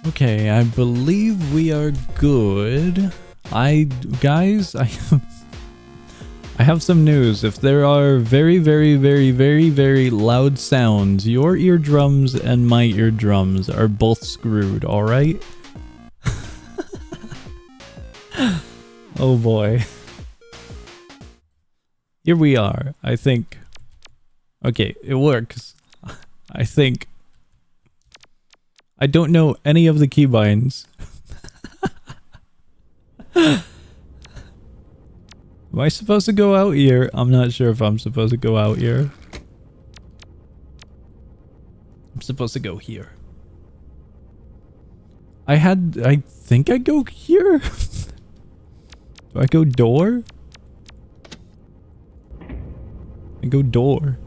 Okay, I believe we are good. Guys, I have some news. If there are very, very, very, very, very loud sounds, your eardrums and my eardrums are both screwed, alright? Oh boy. Here we are, I think. Okay, it works. I think. I don't know any of the keybinds. Am I supposed to go out here? I'm not sure if I'm supposed to go out here. I'm supposed to go here. I think I go here? Do I go door? I go door.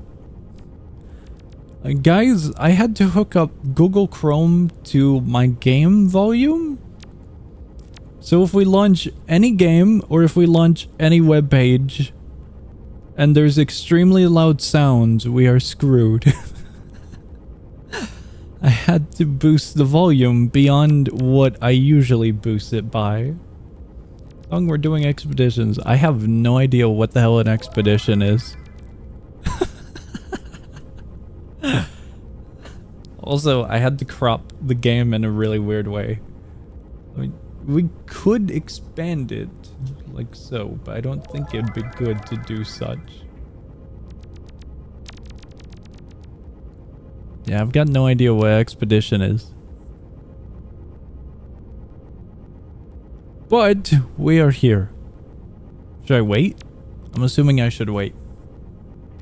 Guys, I had to hook up Google Chrome to my game volume. So if we launch any game or if we launch any web page and there's extremely loud sounds, we are screwed. I had to boost the volume beyond what I usually boost it by. Long we're doing expeditions. I have no idea what the hell an expedition is. Also, I had to crop the game in a really weird way. I mean, we could expand it like so, but I don't think it'd be good to do such. Yeah, I've got no idea what expedition is. But we are here. Should I wait? I'm assuming I should wait.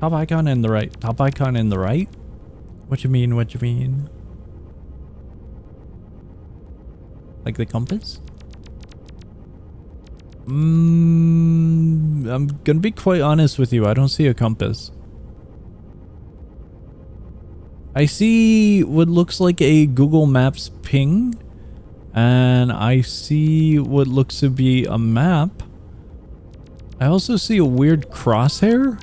Top icon in the right. Top icon in the right? What you mean? What you mean? Like the compass? I'm gonna be quite honest with you. I don't see a compass. I see what looks like a Google Maps ping. And I see what looks to be a map. I also see a weird crosshair.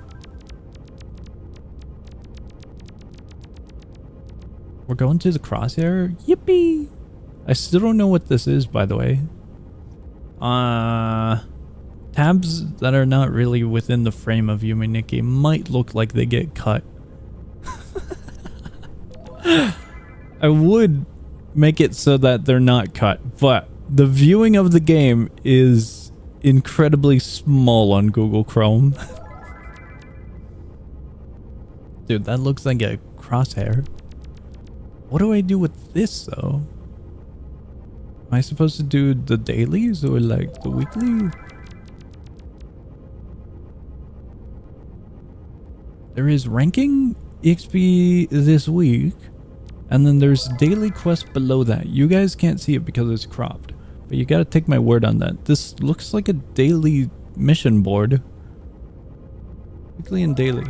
We're going to the crosshair? Yippee! I still don't know what this is, by the way. Tabs that are not really within the frame of Yume Nikki might look like they get cut. I would make it so that they're not cut, but the viewing of the game is incredibly small on Google Chrome. Dude, that looks like a crosshair. What do I do with this, though? Am I supposed to do the dailies or like the weekly? There is ranking XP this week. And then there's daily quest below that. You guys can't see it because it's cropped. But you gotta take my word on that. This looks like a daily mission board. Weekly and daily.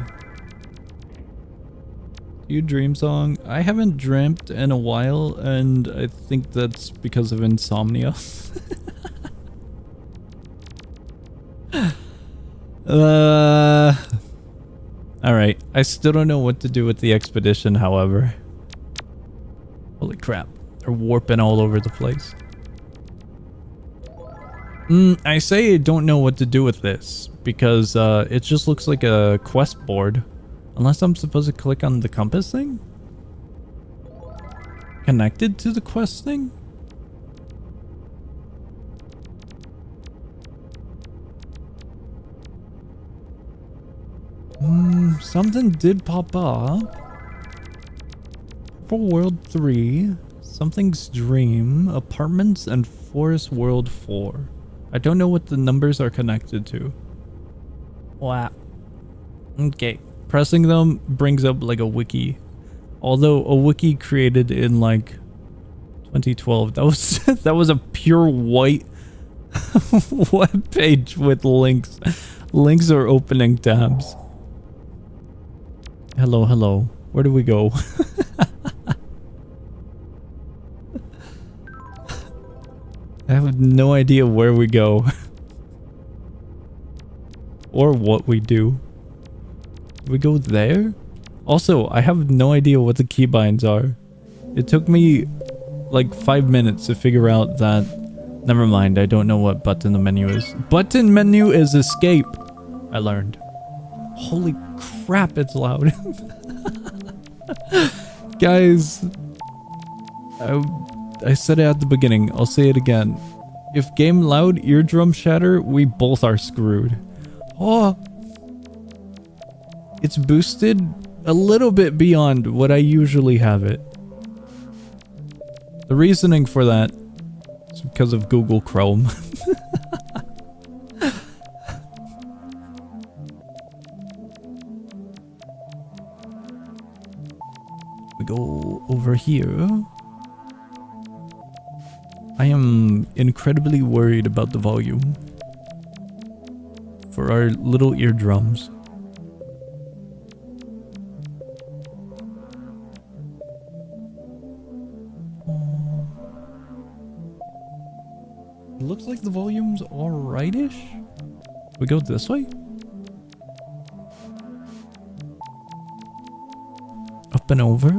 You dream song? I haven't dreamt in a while, and I think that's because of insomnia. Alright, I still don't know what to do with the expedition, however. Holy crap, they're warping all over the place. I say I don't know what to do with this, because it just looks like a quest board. Unless I'm supposed to click on the compass thing? Connected to the quest thing? Something did pop up. Purple World 3. Something's Dream. Apartments and Forest World 4. I don't know what the numbers are connected to. Wow. Okay. Pressing them brings up like a wiki. Although a wiki created in like 2012. That was a pure white web page with links. Links are opening tabs. Hello, hello. Where do we go? I have no idea where we go. Or what we do. We go there? Also, I have no idea what the keybinds are. It took me like 5 minutes to figure out that... Never mind, I don't know what button the menu is. Button menu is escape, I learned. Holy crap, it's loud. Guys, I said it at the beginning, I'll say it again. If game loud, eardrum shatter, we both are screwed. Oh! It's boosted a little bit beyond what I usually have it. The reasoning for that is because of Google Chrome. We go over here. I am incredibly worried about the volume for our little eardrums. It looks like the volume's alright-ish. We go this way? Up and over?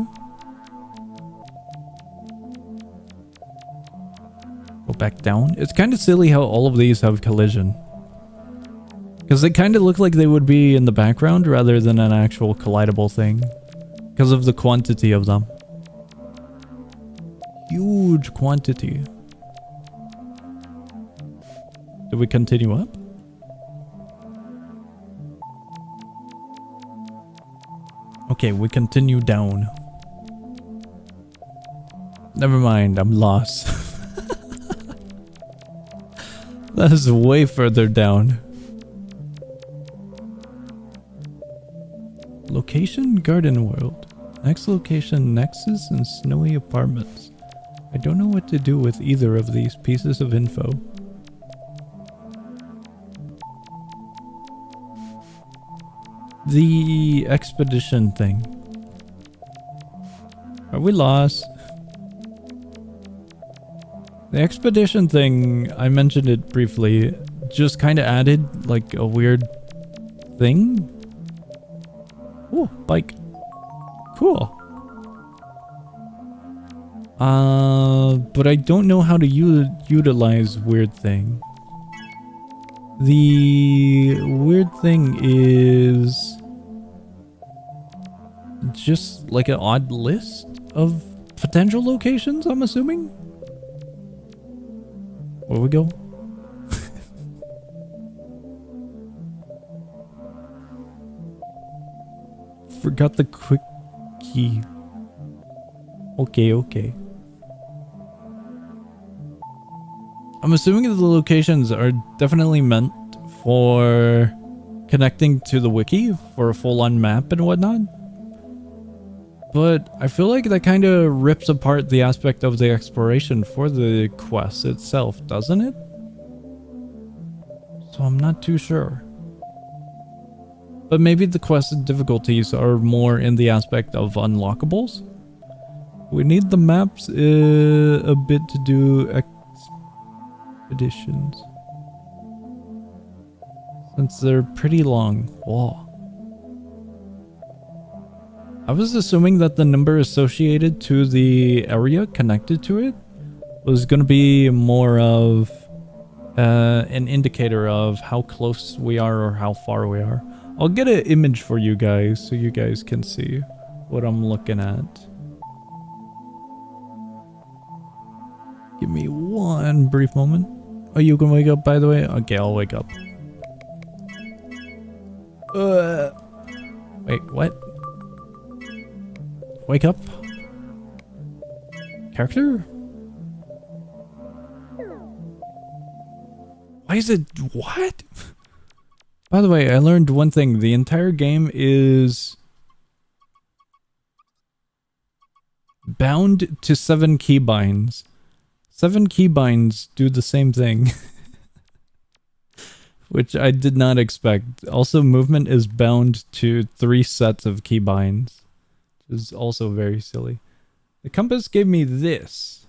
Go back down? It's kind of silly how all of these have collision. Because they kind of look like they would be in the background rather than an actual collidable thing. Because of the quantity of them. Huge quantity. Do we continue up? Okay, we continue down. Never mind, I'm lost. That is way further down. Location, Garden World. Next location, Nexus and Snowy Apartments. I don't know what to do with either of these pieces of info. The expedition thing. Are we lost? The expedition thing, I mentioned it briefly, just kind of added like a weird thing. Oh, bike. Cool. But I don't know how to utilize weird thing. The weird thing is just like an odd list of potential locations, I'm assuming. Where we go? Forgot the quick key. Okay. I'm assuming that the locations are definitely meant for connecting to the wiki for a full-on map and whatnot. But I feel like that kind of rips apart the aspect of the exploration for the quest itself, doesn't it? So I'm not too sure. But maybe the quest difficulties are more in the aspect of unlockables. We need the maps a bit to do expeditions. Since they're pretty long. Whoa. I was assuming that the number associated to the area connected to it was going to be more of an indicator of how close we are or how far we are. I'll get an image for you guys so you guys can see what I'm looking at. Give me one brief moment. Are you gonna wake up, by the way? Okay, I'll wake up. Wait, what? Wake up? Character? Why is it... What? By the way, I learned one thing. The entire game is bound to 7 keybinds. 7 keybinds do the same thing. Which I did not expect. Also, movement is bound to 3 sets of keybinds. Which is also very silly. The compass gave me this.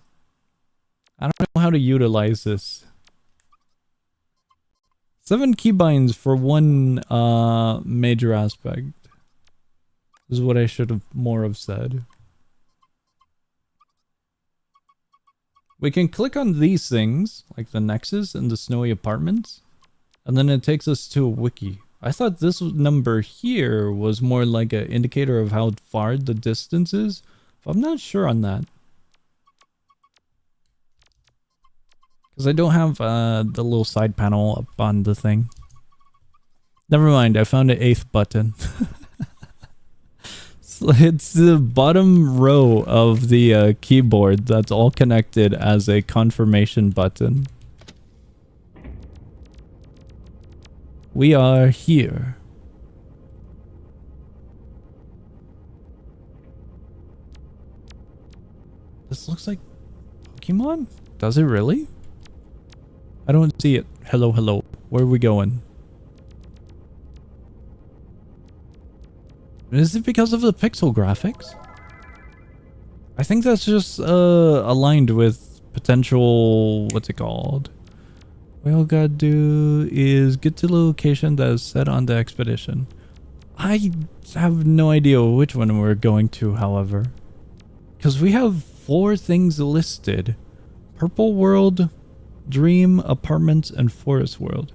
I don't know how to utilize this. 7 keybinds for one major aspect. This is what I should have more have said. We can click on these things, like the Nexus and the snowy apartments, and then it takes us to a wiki. I thought this number here was more like an indicator of how far the distance is, but I'm not sure on that. Because I don't have the little side panel up on the thing. Never mind, I found an 8th button. It's the bottom row of the keyboard that's all connected as a confirmation button. We are here. This looks like Pokemon? Does it really? I don't see it. Hello, hello. Where are we going? Is it because of the pixel graphics? I think that's just aligned with potential... What's it called? What all gotta do is get to the location that is set on the expedition. I have no idea which one we're going to, however. Because we have 4 things listed. Purple World, Dream, Apartments, and Forest World.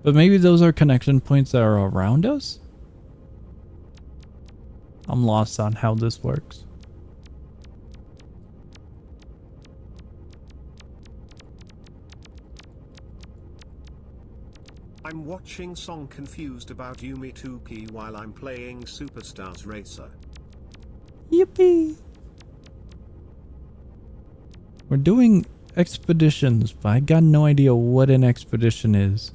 But maybe those are connection points that are around us? I'm lost on how this works. I'm watching Song confused about Yume 2kki while I'm playing Superstars Racer. Yippee! We're doing expeditions, but I got no idea what an expedition is.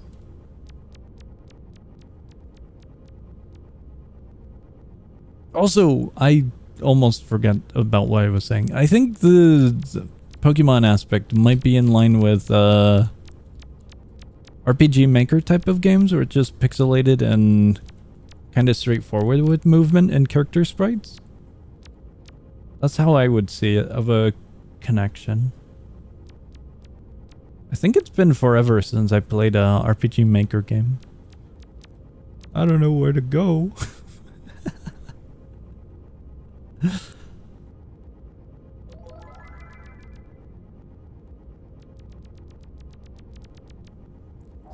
Also, I almost forgot about what I was saying. I think the Pokemon aspect might be in line with RPG Maker type of games, where it's just pixelated and kind of straightforward with movement and character sprites. That's how I would see it, of a connection. I think it's been forever since I played a RPG Maker game. I don't know where to go.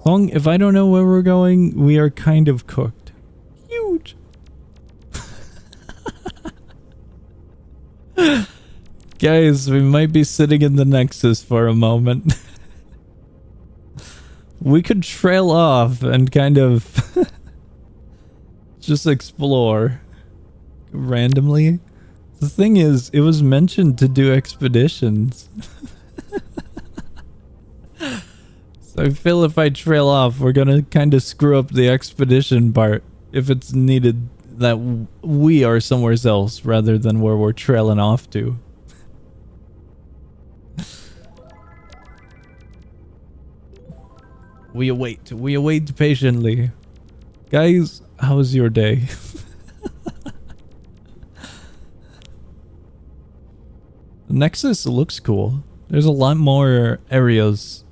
Long, if I don't know where we're going, we are kind of cooked. Huge. Guys, we might be sitting in the Nexus for a moment. We could trail off and kind of just explore randomly. The thing is, it was mentioned to do expeditions. So I feel if I trail off, we're gonna kind of screw up the expedition part if it's needed that we are somewhere else rather than where we're trailing off to. We await patiently. Guys, how's your day? The Nexus looks cool. There's a lot more areas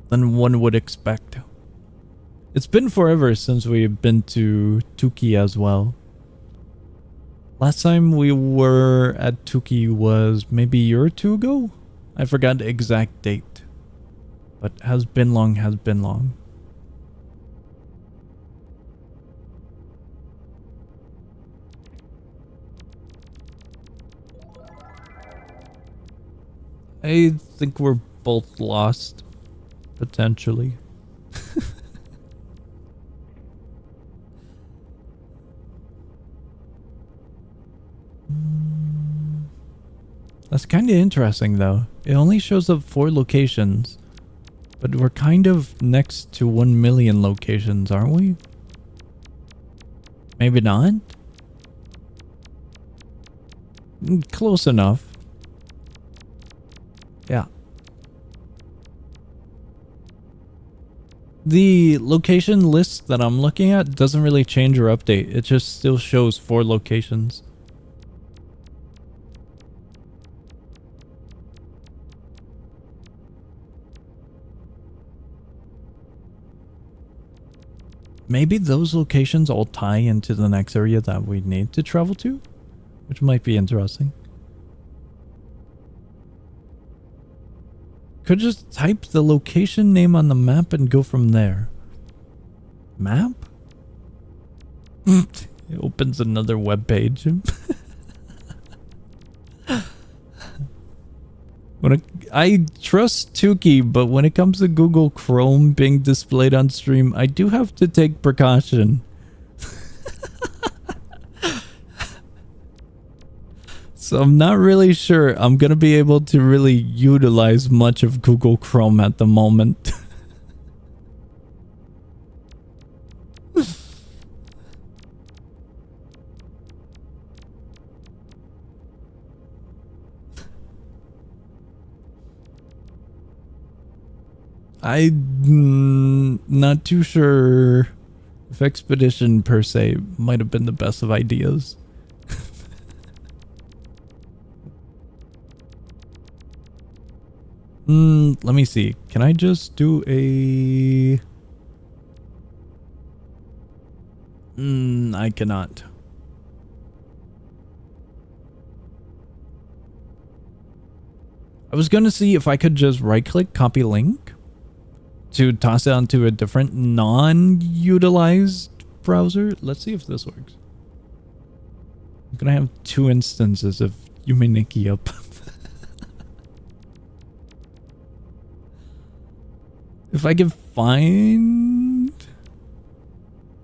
than one would expect. It's been forever since we've been to 2kki as well. Last time we were at 2kki was maybe a year or 2 ago? I forgot the exact date. But has been long, has been long. I think we're both lost. Potentially. That's kind of interesting though. It only shows up 4 locations. But we're kind of next to 1 million locations, aren't we? Maybe not? Close enough. Yeah. The location list that I'm looking at doesn't really change or update. It just still shows 4 locations. Maybe those locations all tie into the next area that we need to travel to, which might be interesting. Could just type the location name on the map and go from there. Map? It opens another web page. I trust 2kki, but when it comes to Google Chrome being displayed on stream, I do have to take precaution. So I'm not really sure I'm gonna be able to really utilize much of Google Chrome at the moment. I'm not too sure if Expedition per se might have been the best of ideas. Let me see. Can I just do a... I cannot. I was gonna see if I could just right-click copy link to toss it onto a different non-utilized browser. Let's see if this works. I'm gonna have 2 instances of Yume Nikki up. If I can find...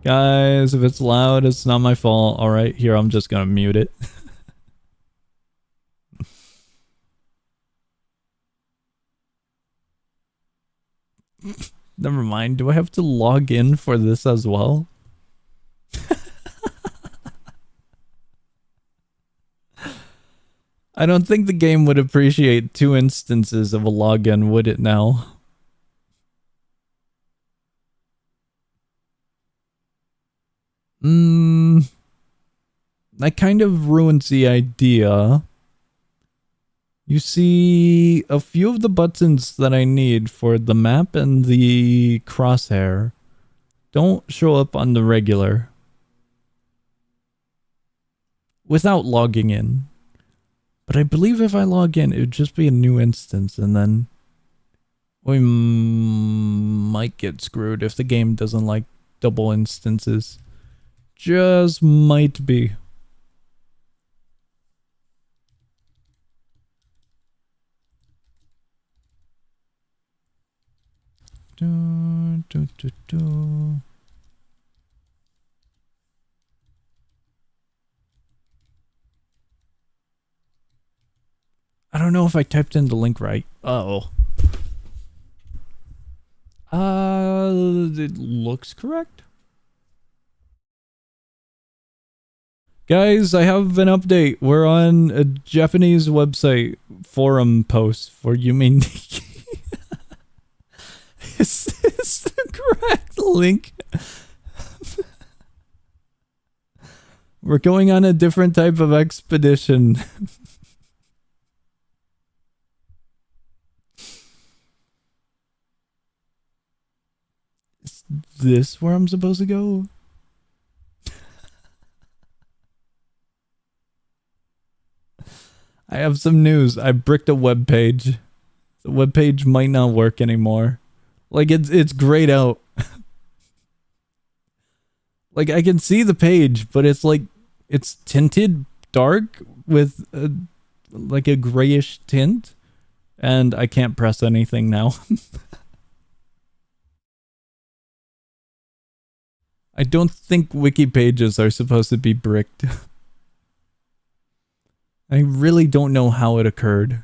Guys, if it's loud, it's not my fault. Alright, here, I'm just gonna mute it. Never mind. Do I have to log in for this as well? I don't think the game would appreciate 2 instances of a login, would it now? That kind of ruins the idea. You see, a few of the buttons that I need for the map and the crosshair don't show up on the regular without logging in. But I believe if I log in, it would just be a new instance, and then we might get screwed if the game doesn't like double instances. Just might be. I don't know if I typed in the link right. Uh-oh. It looks correct. Guys, I have an update. We're on a Japanese website forum post for Yume Nikki. Is this the correct link? We're going on a different type of expedition. Is this where I'm supposed to go? I have some news. I bricked a web page. The web page might not work anymore. Like it's grayed out. Like I can see the page, but it's like it's tinted dark with like a grayish tint, and I can't press anything now. I don't think wiki pages are supposed to be bricked. I really don't know how it occurred.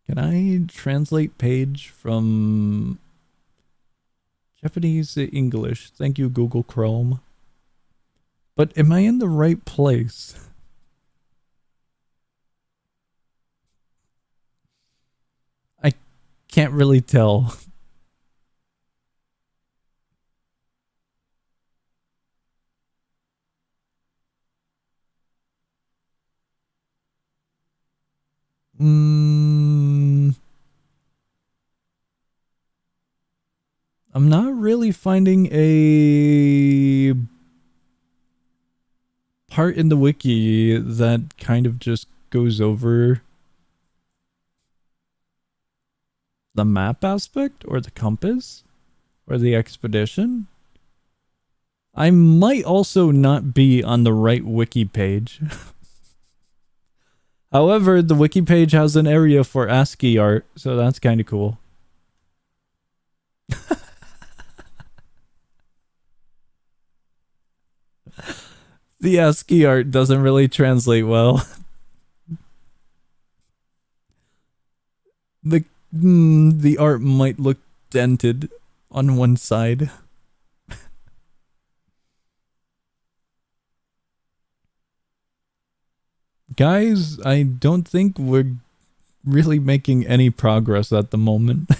Can I translate page from Japanese to English? Thank you, Google Chrome. But am I in the right place? I can't really tell. I'm not really finding a part in the wiki that kind of just goes over the map aspect or the compass or the expedition. I might also not be on the right wiki page. However, the wiki page has an area for ASCII art, so that's kind of cool. The ASCII art doesn't really translate well. The art might look dented on one side. Guys, I don't think we're really making any progress at the moment.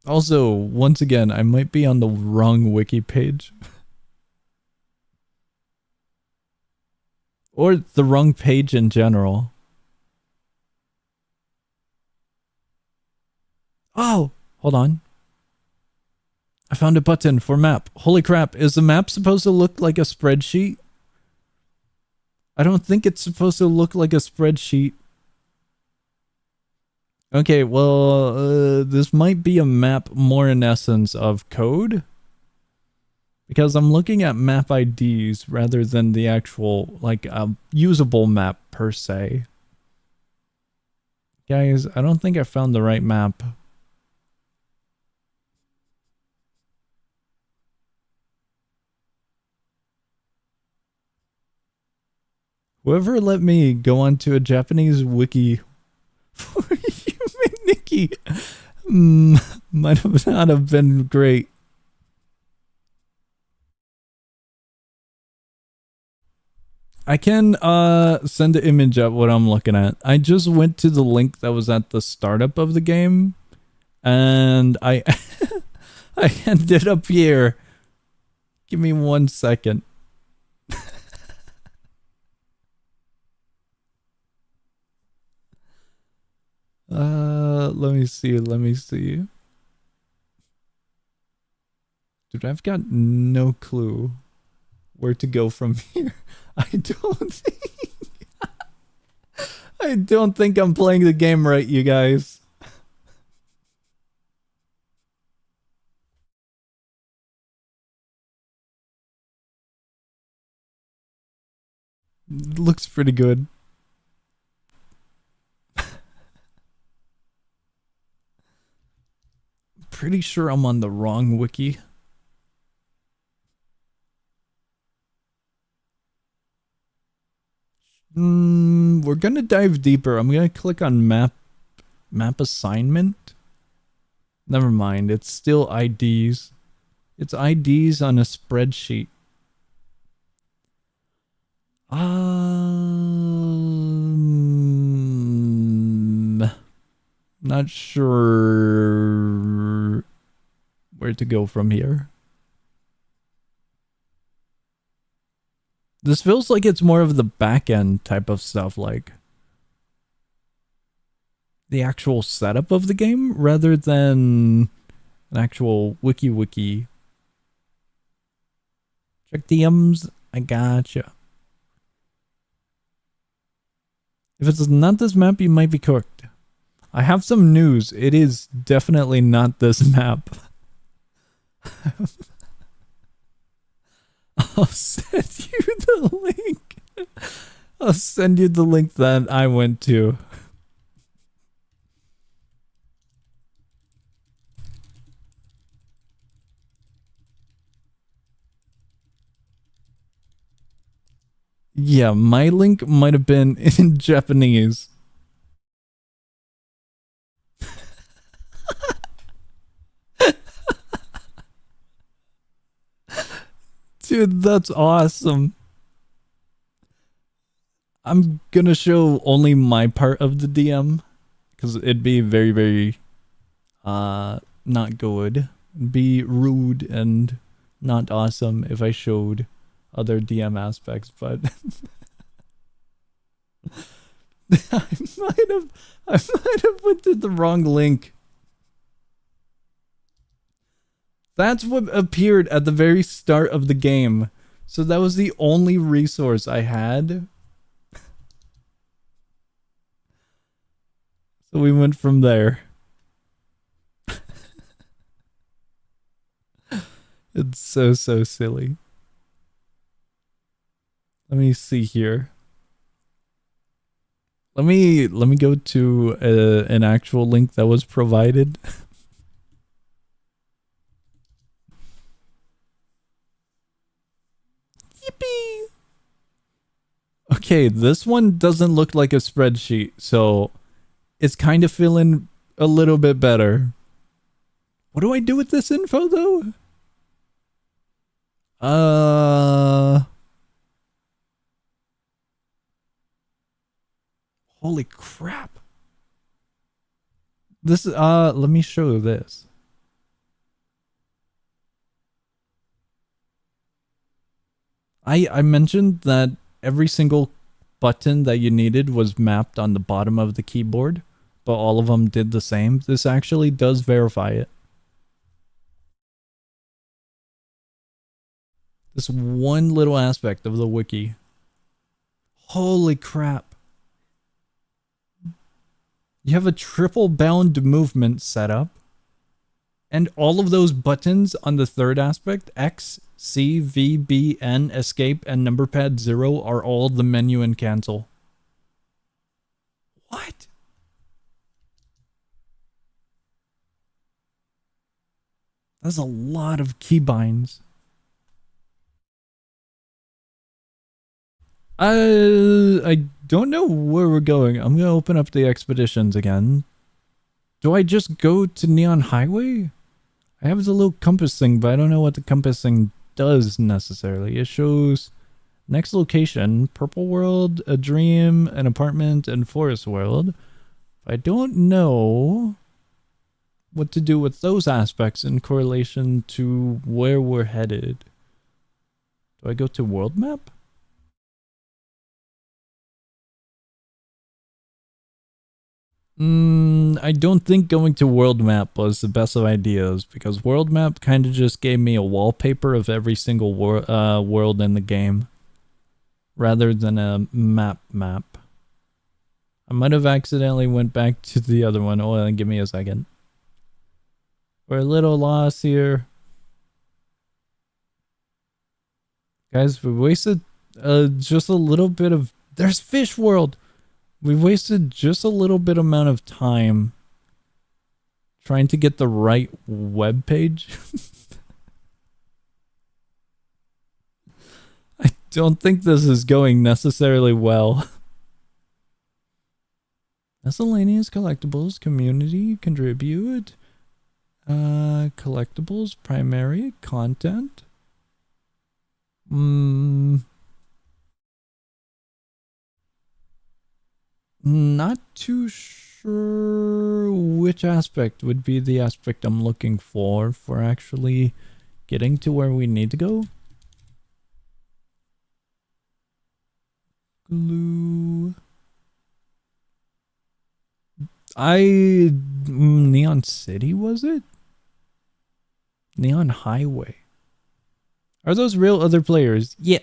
Also, once again, I might be on the wrong wiki page. Or the wrong page in general. Oh, hold on. I found a button for map. Holy crap, is the map supposed to look like a spreadsheet? I don't think it's supposed to look like a spreadsheet. Okay, well, this might be a map more in essence of code. Because I'm looking at map IDs rather than the actual, like, usable map per se. Guys, I don't think I found the right map. Whoever let me go onto a Japanese wiki for Yume Nikki might have not have been great. I can send an image of what I'm looking at. I just went to the link that was at the startup of the game, and I I ended up here. Give me 1 second. Let me see. Dude, I've got no clue where to go from here. I don't think I'm playing the game right, you guys. It looks pretty good. Pretty sure I'm on the wrong wiki. We're gonna dive deeper. I'm gonna click on map assignment. Never mind, it's still IDs. It's IDs on a spreadsheet. Not sure where to go from here. This feels like it's more of the back end type of stuff, like the actual setup of the game rather than an actual wiki. Check DMs. I gotcha. If it's not this map, you might be cooked. I have some news. It is definitely not this map. I'll send you the link. I'll send you the link that I went to. Yeah, my link might have been in Japanese. Dude, that's awesome. I'm gonna show only my part of the DM because it'd be very, very not good. It'd be rude and not awesome if I showed other DM aspects, but I might have went to the wrong link. That's what appeared at the very start of the game. So that was the only resource I had. So we went from there. It's so silly. Let me see here. Let me go to an actual link that was provided. Yippee! Okay, this one doesn't look like a spreadsheet, so it's kind of feeling a little bit better. What do I do with this info though? Holy crap. This let me show this. I mentioned that every single button that you needed was mapped on the bottom of the keyboard, but all of them did the same. This actually does verify it. This one little aspect of the wiki. Holy crap. You have a triple bound movement setup, and all of those buttons on the third aspect, X, C, V, B, N, escape, and number pad 0 are all the menu and cancel. What? That's a lot of keybinds. I don't know where we're going. I'm gonna open up the expeditions again. Do I just go to Neon Highway? I have the little compass thing, but I don't know what the compass thing does necessarily. It shows next location, Purple World, a dream, an apartment, and Forest World. I don't know what to do with those aspects in correlation to where we're headed. Do I go to world map? I don't think going to world map was the best of ideas, because world map kind of just gave me a wallpaper of every single world in the game rather than a map. I might have accidentally went back to the other one. Oh, give me a second. We're a little lost here. Guys, we wasted just a little bit of... There's Fish World! We wasted just a little bit amount of time trying to get the right web page. I don't think this is going necessarily well. Miscellaneous collectibles, community, contribute. Collectibles, primary, content. Not too sure which aspect would be the aspect I'm looking for actually getting to where we need to go. Glue. Neon City, was it? Neon Highway. Are those real other players? Yeah.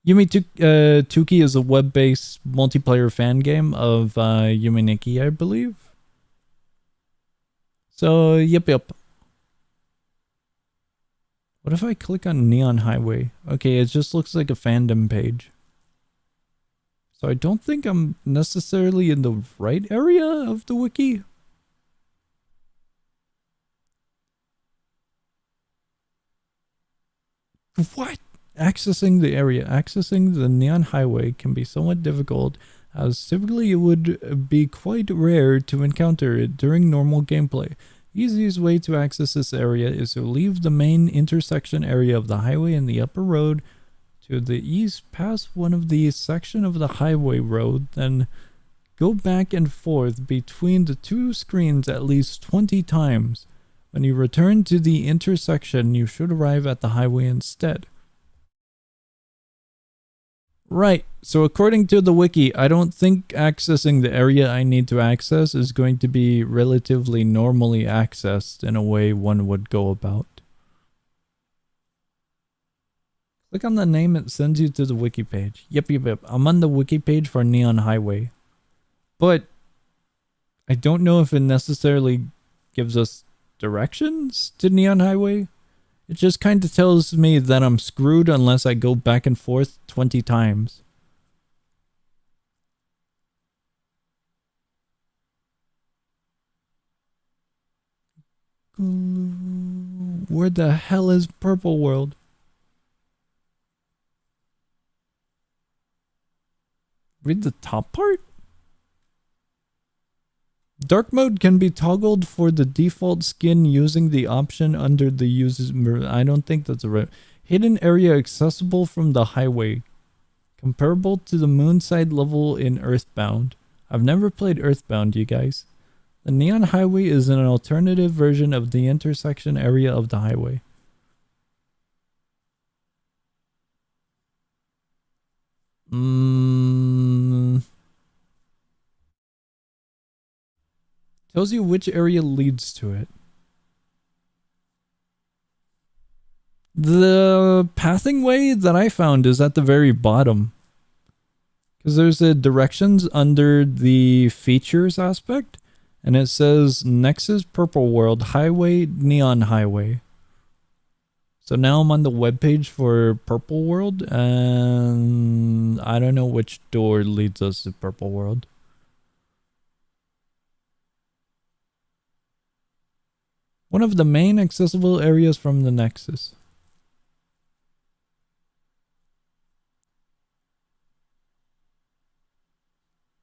Yume 2kki is a web-based multiplayer fan game of Yume Nikki, I believe. So, yep. What if I click on Neon Highway? Okay, it just looks like a fandom page. So I don't think I'm necessarily in the right area of the wiki. What? Accessing the area, accessing the Neon Highway can be somewhat difficult, as typically it would be quite rare to encounter it during normal gameplay. The easiest way to access this area is to leave the main intersection area of the highway in the upper road to the east past one of the section of the highway road, then go back and forth between the two screens at least 20 times. When you return to the intersection, you should arrive at the highway instead. Right, so according to the wiki, I don't think accessing the area I need to access is going to be relatively normally accessed in a way one would go about. Click on the name, it sends you to the wiki page. Yep. I'm on the wiki page for Neon Highway. But I don't know if it necessarily gives us directions to Neon Highway. It just kind of tells me that I'm screwed unless I go back and forth 20 times. Where the hell is Purple World? Read the top part? Dark mode can be toggled for the default skin using the option under the user. I don't think that's a right. Hidden area accessible from the highway. Comparable to the moonside level in Earthbound. I've never played Earthbound, you guys. The Neon Highway is an alternative version of the intersection area of the highway. Tells you which area leads to it. The pathing way that I found is at the very bottom. Because there's the directions under the features aspect. And it says Nexus Purple World Highway Neon Highway. So now I'm on the webpage for Purple World. And I don't know which door leads us to Purple World. One of the main accessible areas from the Nexus.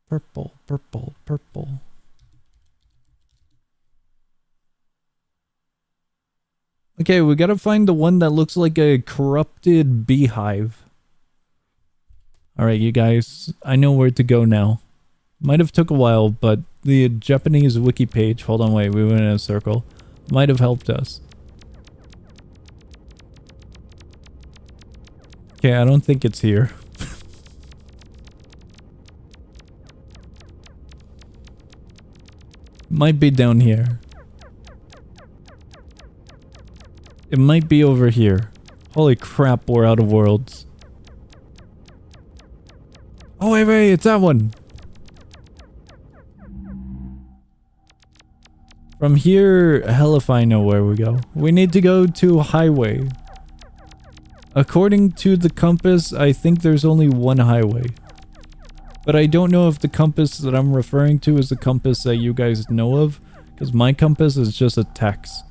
Purple, purple, purple. Okay, we gotta find the one that looks like a corrupted beehive. Alright, you guys. I know where to go now. Might have took a while, but the Japanese wiki page... Hold on, wait. We went in a circle. Might have helped us. Okay, I don't think it's here. Might be down here. It might be over here. Holy crap, we're out of worlds. Oh, wait, it's that one. From here, hell if I know where we go. We need to go to highway. According to the compass, I think there's only one highway. But I don't know if the compass that I'm referring to is the compass that you guys know of. Because my compass is just a text.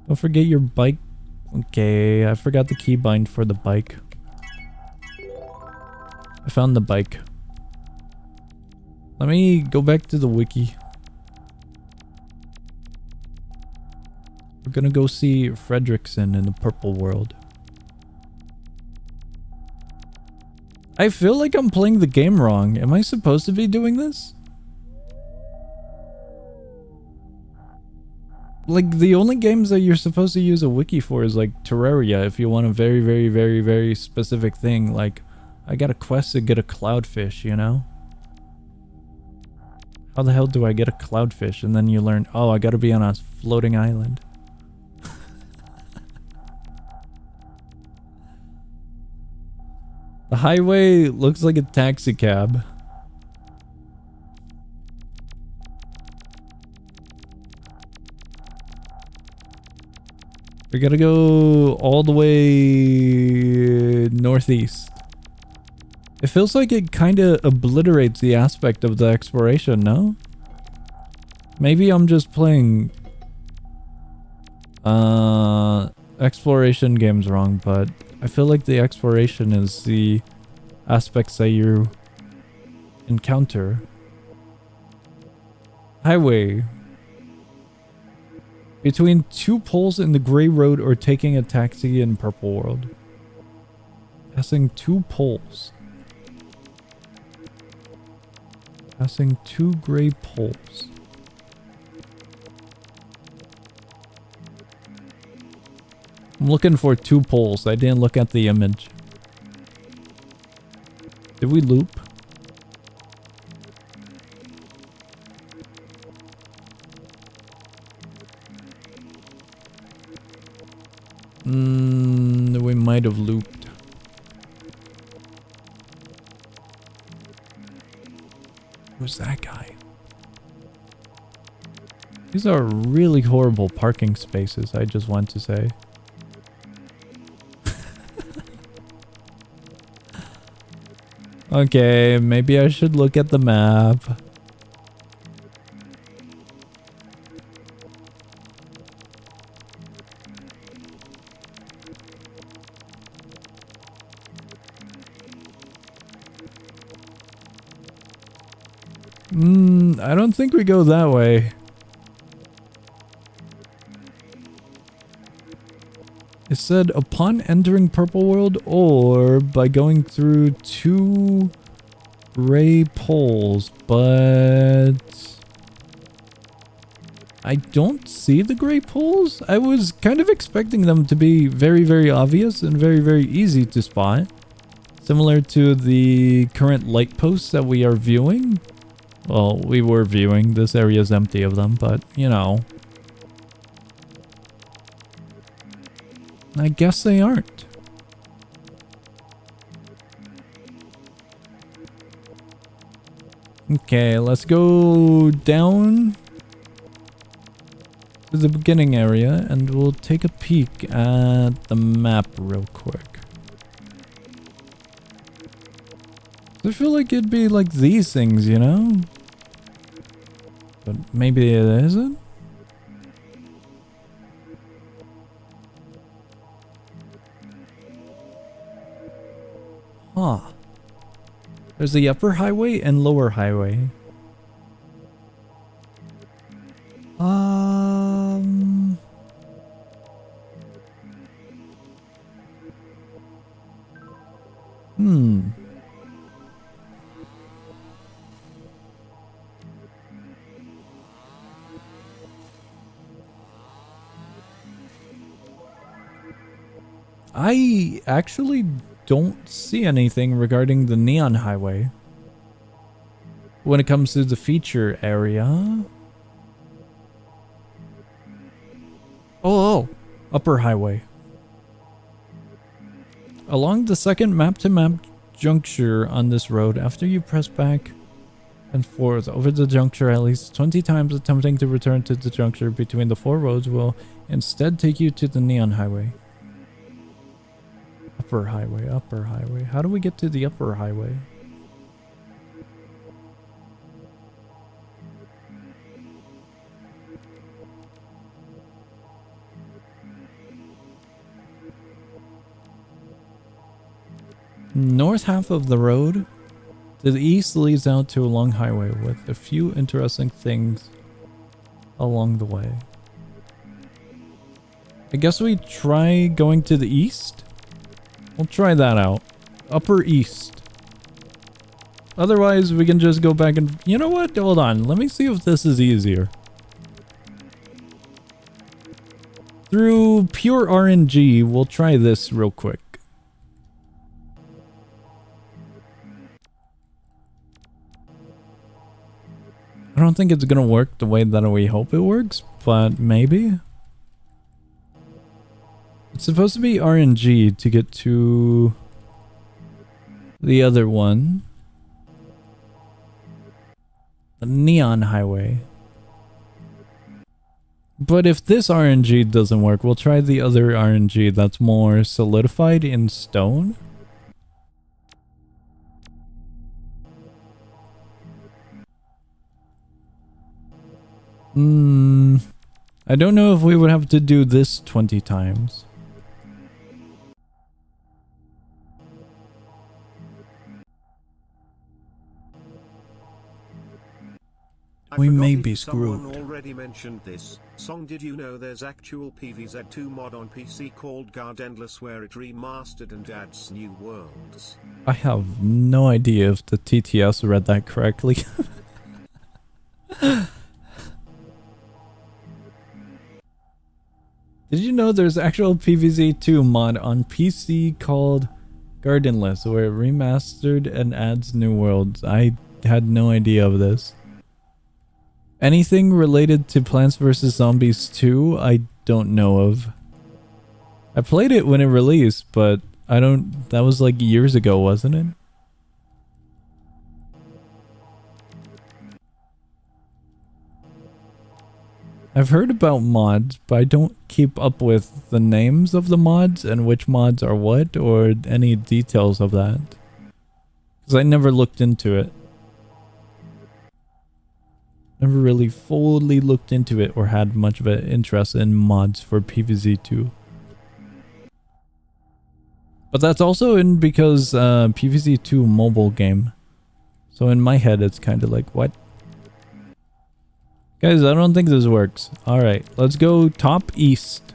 Don't forget your bike. Okay, I forgot the keybind for the bike. I found the bike. Let me go back to the wiki. We're gonna go see Fredrickson in the Purple World. I feel like I'm playing the game wrong. Am I supposed to be doing this? Like, the only games that you're supposed to use a wiki for is like Terraria if you want a very, very, very, very specific thing. Like, I got a quest to get a cloudfish, you know? How the hell do I get a cloudfish? And then you learn, oh, I gotta be on a floating island. The highway looks like a taxi cab. We gotta go all the way northeast. It feels like it kind of obliterates the aspect of the exploration, no? Maybe I'm just playing exploration games wrong, but I feel like the exploration is the aspects that you encounter. Highway. Between two poles in the gray road or taking a taxi in Purple World. Passing two poles. Passing two gray poles. I'm looking for two poles. I didn't look at the image. Did we loop? We might have looped. Who's that guy? These are really horrible parking spaces, I just want to say. Okay, maybe I should look at the map. I don't think we go that way. It said upon entering Purple World or by going through 2 gray poles, but I don't see the gray poles. I was kind of expecting them to be very, very obvious and very, very easy to spot. Similar to the current light posts that we are viewing. Well, we were viewing. This area is empty of them, but you know. I guess they aren't. Okay, let's go down to the beginning area and we'll take a peek at the map real quick. I feel like it'd be like these things, you know? But maybe it isn't? Huh. There's the upper highway and lower highway. I actually don't see anything regarding the Neon Highway when it comes to the feature area. Oh, upper highway. Along the second map-to-map juncture on this road, after you press back and forth over the juncture at least 20 times, attempting to return to the juncture between the 4 roads will instead take you to the Neon Highway. Upper highway, upper highway. How do we get to the upper highway? North half of the road to the east leads out to a long highway with a few interesting things along the way. I guess we try going to the east? We'll try that out. Upper east. Otherwise, we can just go back and... You know what? Hold on. Let me see if this is easier. Through pure RNG, we'll try this real quick. I don't think it's gonna work the way that we hope it works, but maybe. It's supposed to be RNG to get to the other one. The Neon Highway. But if this RNG doesn't work, we'll try the other RNG that's more solidified in stone. I don't know if we would have to do this 20 times. We may be screwed. Someone already mentioned this song. Did you know there's actual PVZ2 mod on PC called Guard Endless where it remastered and adds new worlds? I have no idea if the TTS read that correctly. Did you know there's actual PVZ2 mod on PC called Gardenless where it remastered and adds new worlds? I had no idea of this. Anything related to Plants vs. Zombies 2, I don't know of. I played it when it released, but I don't... That was like years ago, wasn't it? I've heard about mods, but I don't keep up with the names of the mods and which mods are what or any details of that. Because I never looked into it. Never really fully looked into it or had much of an interest in mods for PvZ2. But that's also in because PvZ2 mobile game. So in my head it's kind of like, what? Guys, I don't think this works. Alright, let's go top east.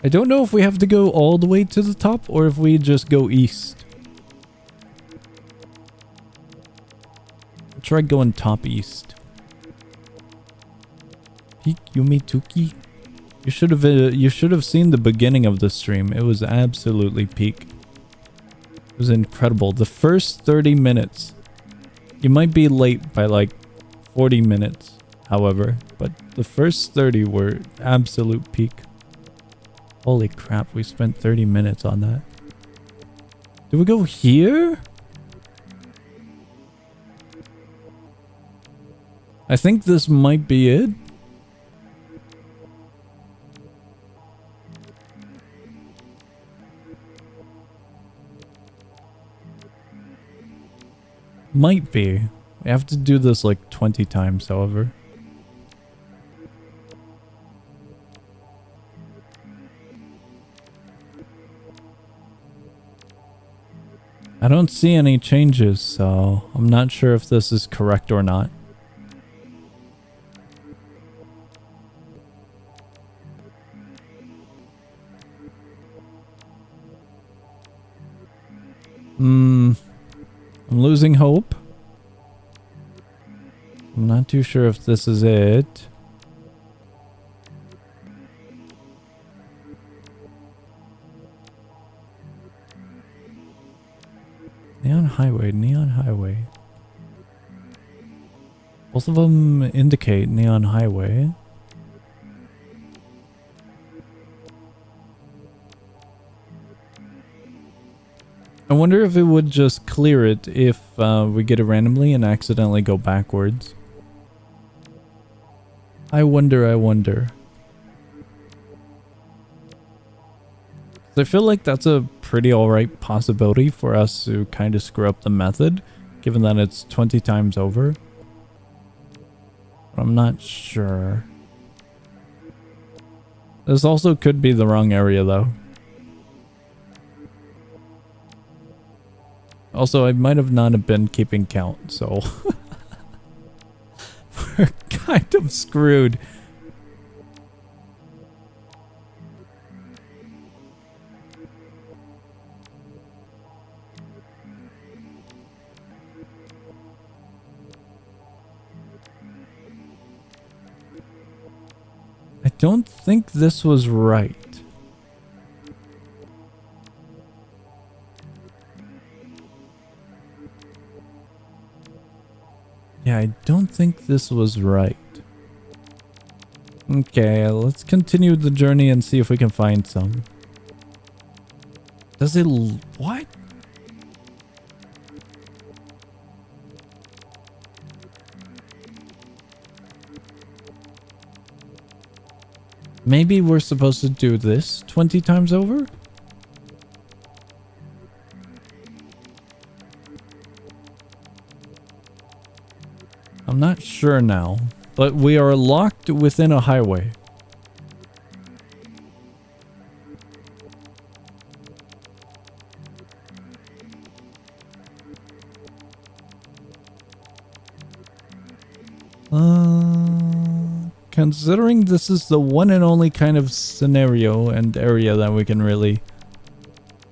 I don't know if we have to go all the way to the top or if we just go east. Try going top east. Peak Yume 2kki. You should have seen the beginning of the stream. It was absolutely peak. It was incredible. The first 30 minutes. You might be late by like 40 minutes, however, but the first 30 were absolute peak. Holy crap, we spent 30 minutes on that. Did we go here? I think this might be it. Might be. We have to do this like 20 times, however. I don't see any changes, so I'm not sure if this is correct or not. I'm losing hope. I'm not too sure if this is it. Neon highway, neon highway. Both of them indicate neon highway. I wonder if it would just clear it if we get it randomly and accidentally go backwards. I wonder. I feel like that's a pretty alright possibility for us to kind of screw up the method, given that it's 20 times over. But I'm not sure. This also could be the wrong area though. Also, I might have not have been keeping count, so we're kind of screwed. I don't think this was right. Yeah, I don't think this was right. Okay, let's continue the journey and see if we can find some. Does it... what? Maybe we're supposed to do this 20 times over? I'm not sure now, but we are locked within a highway. Considering this is the one and only kind of scenario and area that we can really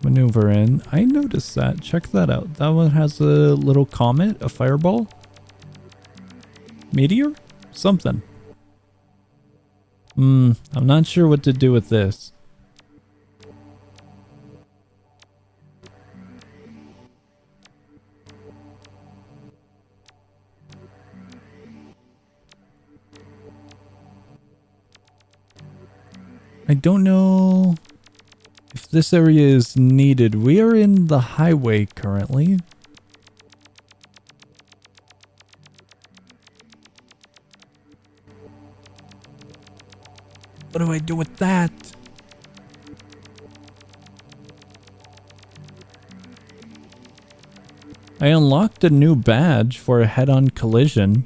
maneuver in. I noticed that. Check that out. That one has a little comet, a fireball. Meteor? Something. I'm not sure what to do with this. I don't know if this area is needed. We are in the highway currently. What do I do with that? I unlocked a new badge for a head-on collision.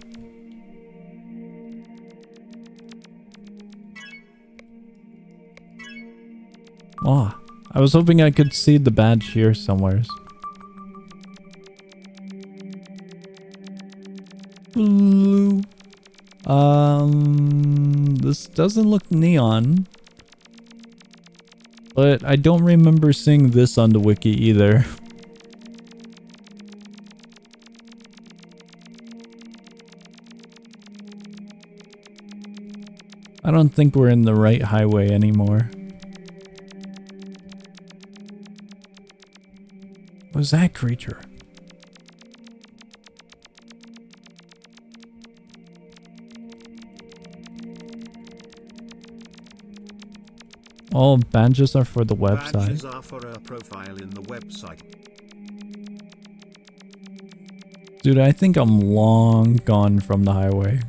Oh, I was hoping I could see the badge here somewhere. Blue. This doesn't look neon. But I don't remember seeing this on the wiki either. I don't think we're in the right highway anymore. What was that creature? All badges are for the website. Badges are for a profile in the website. Dude, I think I'm long gone from the highway.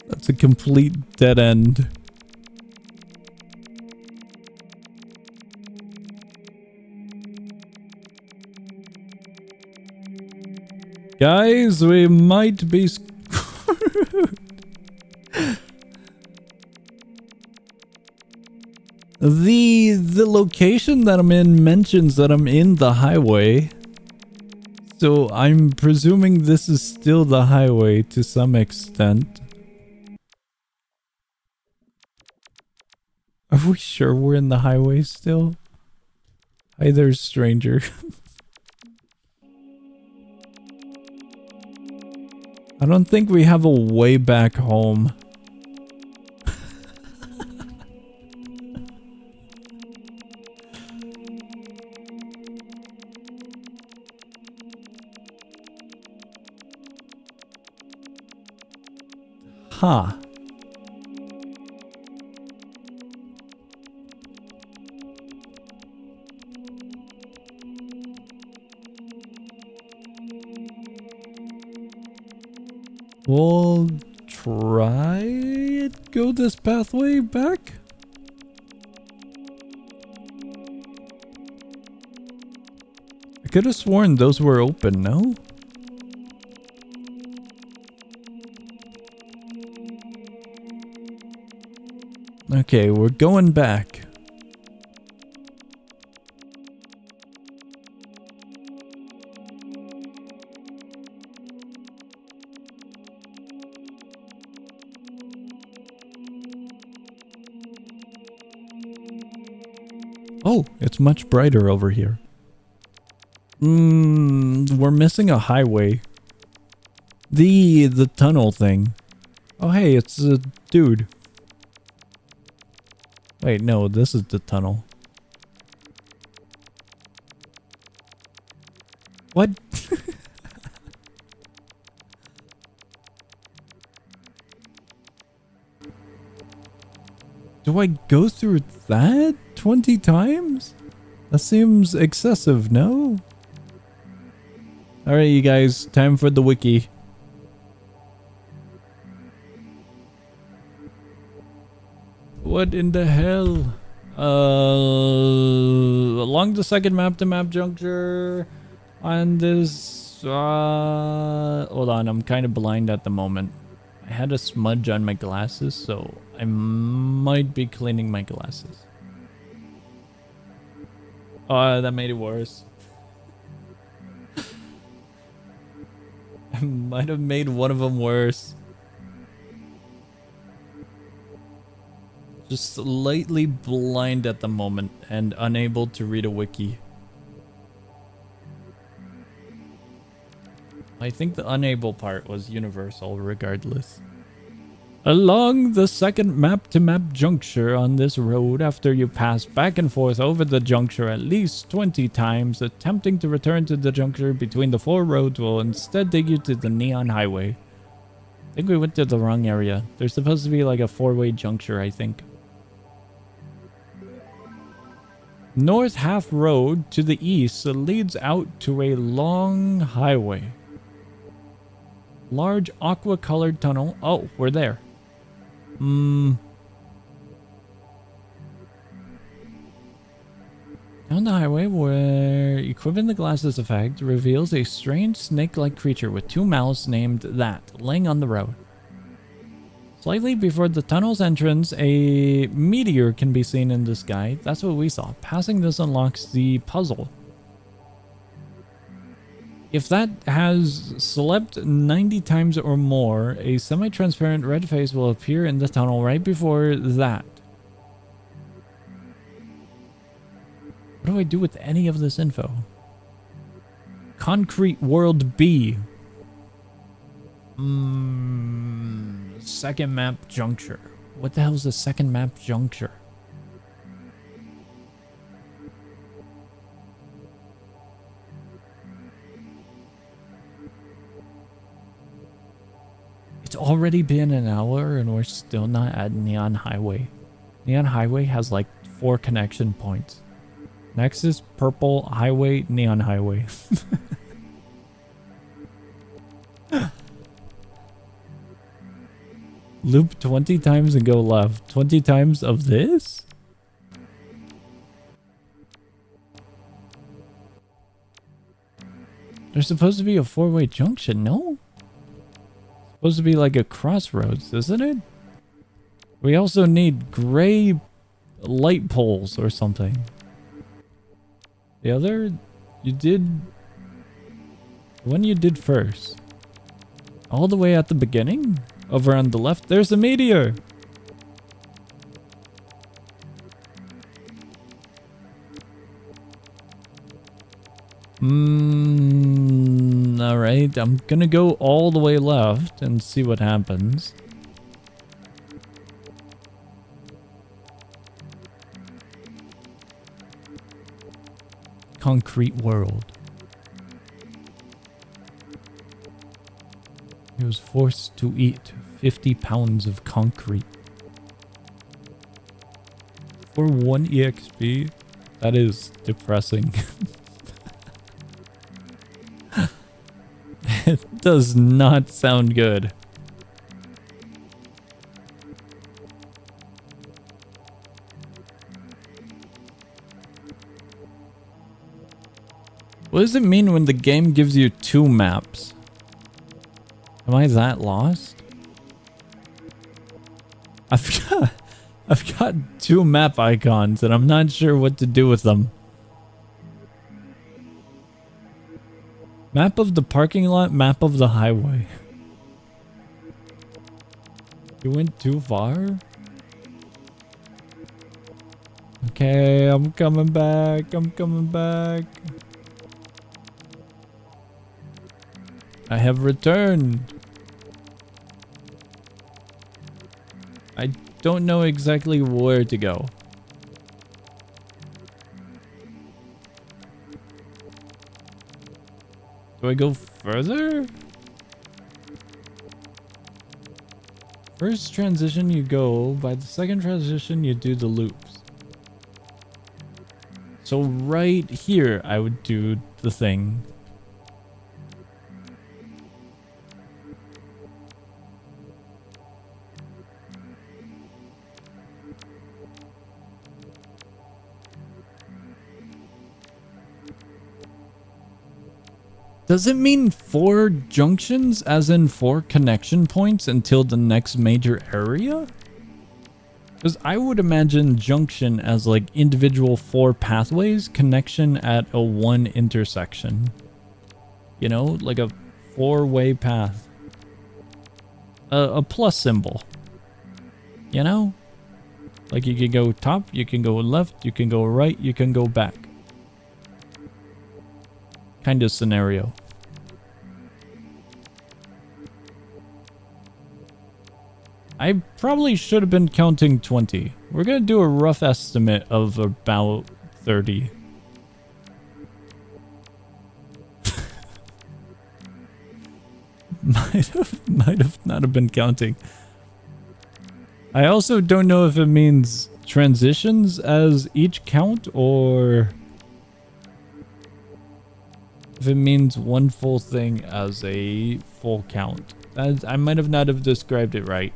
That's a complete dead end. Guys, we might be screwed. The location that I'm in mentions that I'm in the highway. So I'm presuming this is still the highway to some extent. Are we sure we're in the highway still? Hi there, stranger. I don't think we have a way back home. Huh. We'll try it. Go this pathway back. I could have sworn those were open, no? Okay, we're going back. Oh, it's much brighter over here. We're missing a highway. The tunnel thing. Oh, hey, it's a dude. Wait, no, this is the tunnel. What? Do I go through that 20 times? That seems excessive, no? Alright, you guys, time for the wiki. What in the hell? Along the second map-to-map juncture on this... hold on, I'm kind of blind at the moment. I had a smudge on my glasses, so I might be cleaning my glasses. Oh, that made it worse. I might have made one of them worse. Just slightly blind at the moment and unable to read a wiki. I think the unable part was universal regardless. Along the second map-to-map juncture on this road, after you pass back and forth over the juncture at least 20 times, attempting to return to the juncture between the four roads will instead take you to the neon highway. I think we went to the wrong area. There's supposed to be like a four-way juncture, I think. North half road to the east leads out to a long highway. Large aqua-colored tunnel. Oh, we're there. Down the highway, where equipping the glasses effect reveals a strange snake-like creature with two mouths named That, laying on the road. Slightly before the tunnel's entrance, a meteor can be seen in the sky. That's what we saw. Passing this unlocks the puzzle. If that has slept 90 times or more, a semi-transparent red face will appear in the tunnel right before that. What do I do with any of this info? Concrete World B. Second map juncture. What the hell is a second map juncture? It's already been an hour and we're still not at Neon Highway. Neon Highway has like 4 connection points. Nexus, Purple, Highway, Neon Highway. Loop 20 times and go left. 20 times of this? There's supposed to be a 4-way junction, no? Supposed to be like a crossroads, isn't it? We also need gray light poles or something. The other, you did, the one you did first. All the way at the beginning? Over on the left, there's a meteor! Alright, I'm gonna go all the way left and see what happens. Concrete world. He was forced to eat 50 pounds of concrete. For 1 EXP? That is depressing. It does not sound good. What does it mean when the game gives you 2 maps? Am I that lost? I've got 2 map icons and I'm not sure what to do with them. Map of the parking lot, map of the highway. You went too far? Okay, I'm coming back. I'm coming back. I have returned. I don't know exactly where to go. Do I go further? First transition you go, by the second transition you do the loops. So right here I would do the thing. Does it mean 4 junctions, as in 4 connection points until the next major area? Because I would imagine junction as like individual 4 pathways, connection at a 1 intersection. You know, like a 4-way path. A plus symbol. You know? Like you can go top, you can go left, you can go right, you can go back. Kind of scenario. I probably should have been counting 20. We're gonna do a rough estimate of about 30. might have not have been counting. I also don't know if it means transitions as each count, or if it means one full thing as a full count. I might have not have described it right.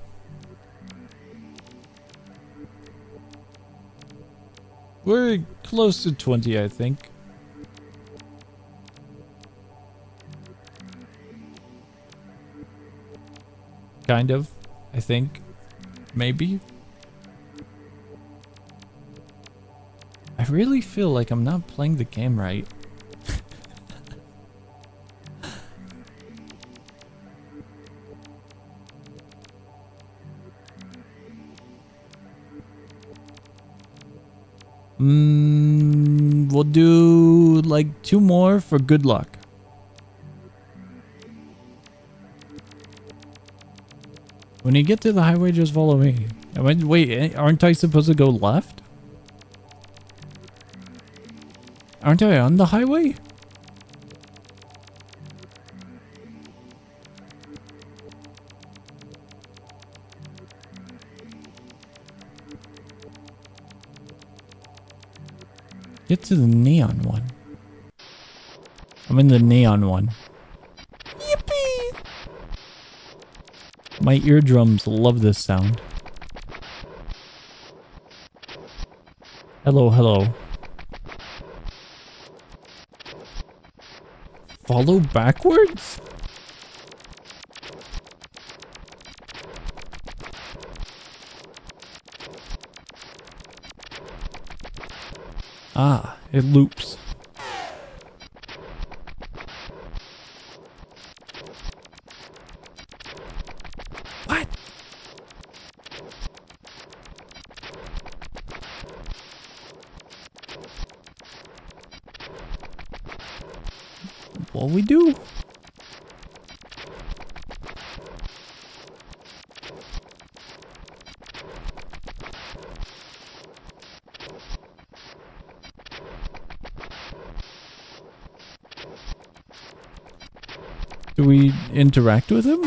We're close to 20, I think. Kind of, I think. Maybe. I really feel like I'm not playing the game right. We'll do like 2 more for good luck. When you get to the highway, just follow me. Wait, aren't I supposed to go left? Aren't I on the highway? Get to the neon one. I'm in the neon one. Yippee! My eardrums love this sound. Hello, hello. Follow backwards? Ah, it loops. What? What we do? Do we interact with him?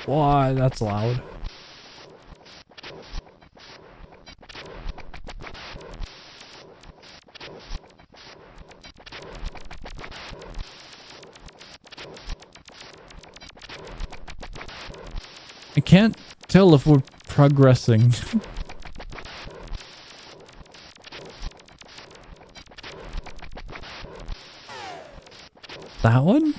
Why, that's loud. I can't tell if we're progressing. That one?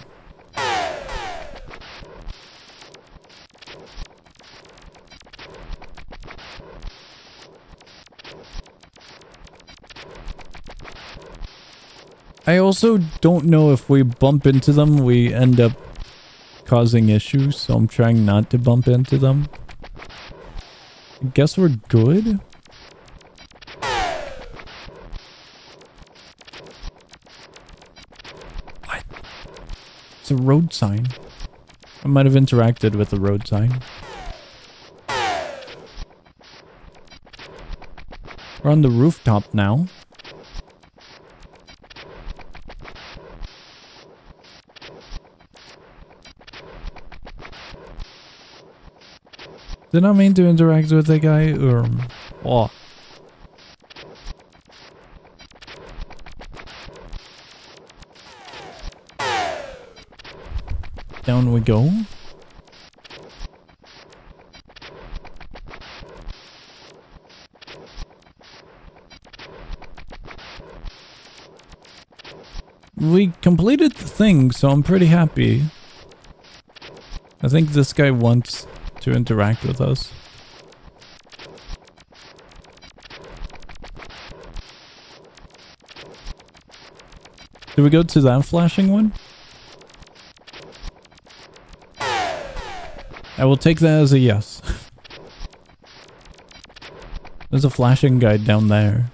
I also don't know if we bump into them, we end up causing issues, so I'm trying not to bump into them. I guess we're good? What? It's a road sign. I might have interacted with the road sign. We're on the rooftop now. Did I mean to interact with the guy, or what? Down we go. We completed the thing, so I'm pretty happy. I think this guy wants to interact with us. Do we go to that flashing one? I will take that as a yes. There's a flashing guide down there.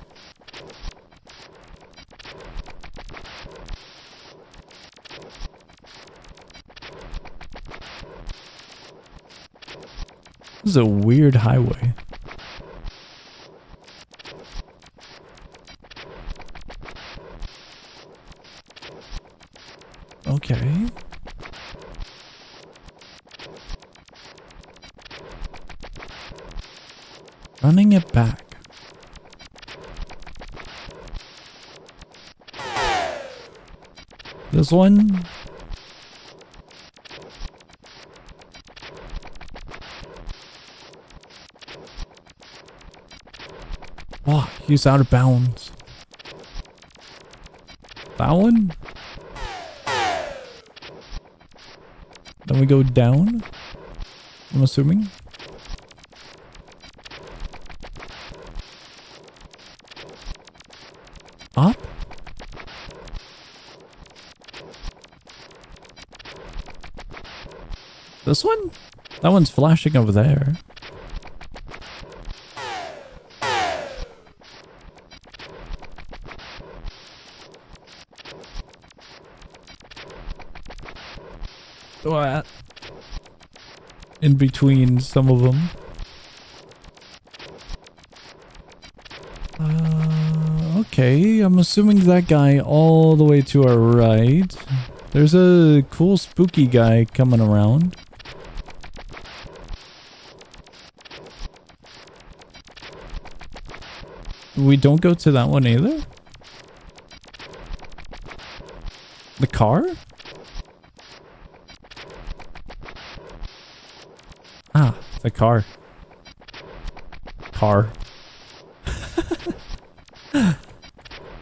This is a weird highway. Okay. Running it back. This one. Oh, he's out of bounds. That one? Then we go down, I'm assuming. Up? This one? That one's flashing over there. What? In between some of them. Okay, I'm assuming that guy all the way to our right. There's a cool spooky guy coming around. We don't go to that one either? The car? Ah, the car. Car.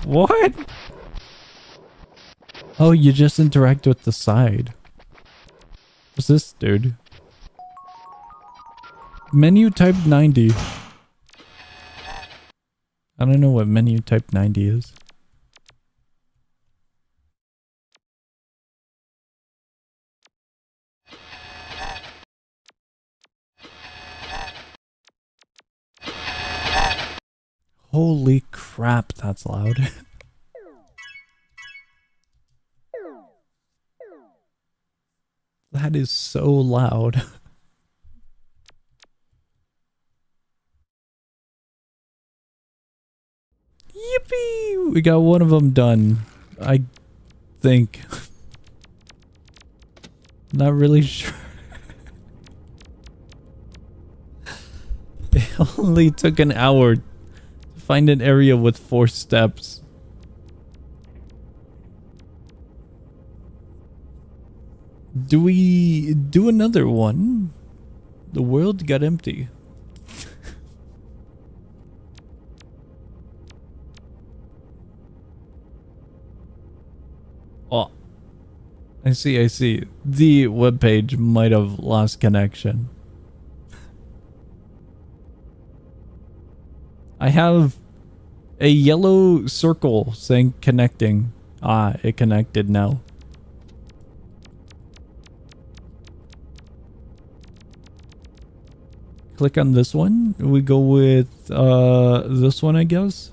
What? Oh, you just interact with the side. What's this, dude? Menu type 90. I don't know what menu type 90 is. Holy crap, that's loud. That is so loud. Yippee! We got one of them done. I think. Not really sure. It only took an hour to find an area with 4 steps. Do we do another one? The world got empty. Oh, I see. The webpage might have lost connection. I have a yellow circle saying connecting. Ah, it connected now. Click on this one. We go with this one, I guess.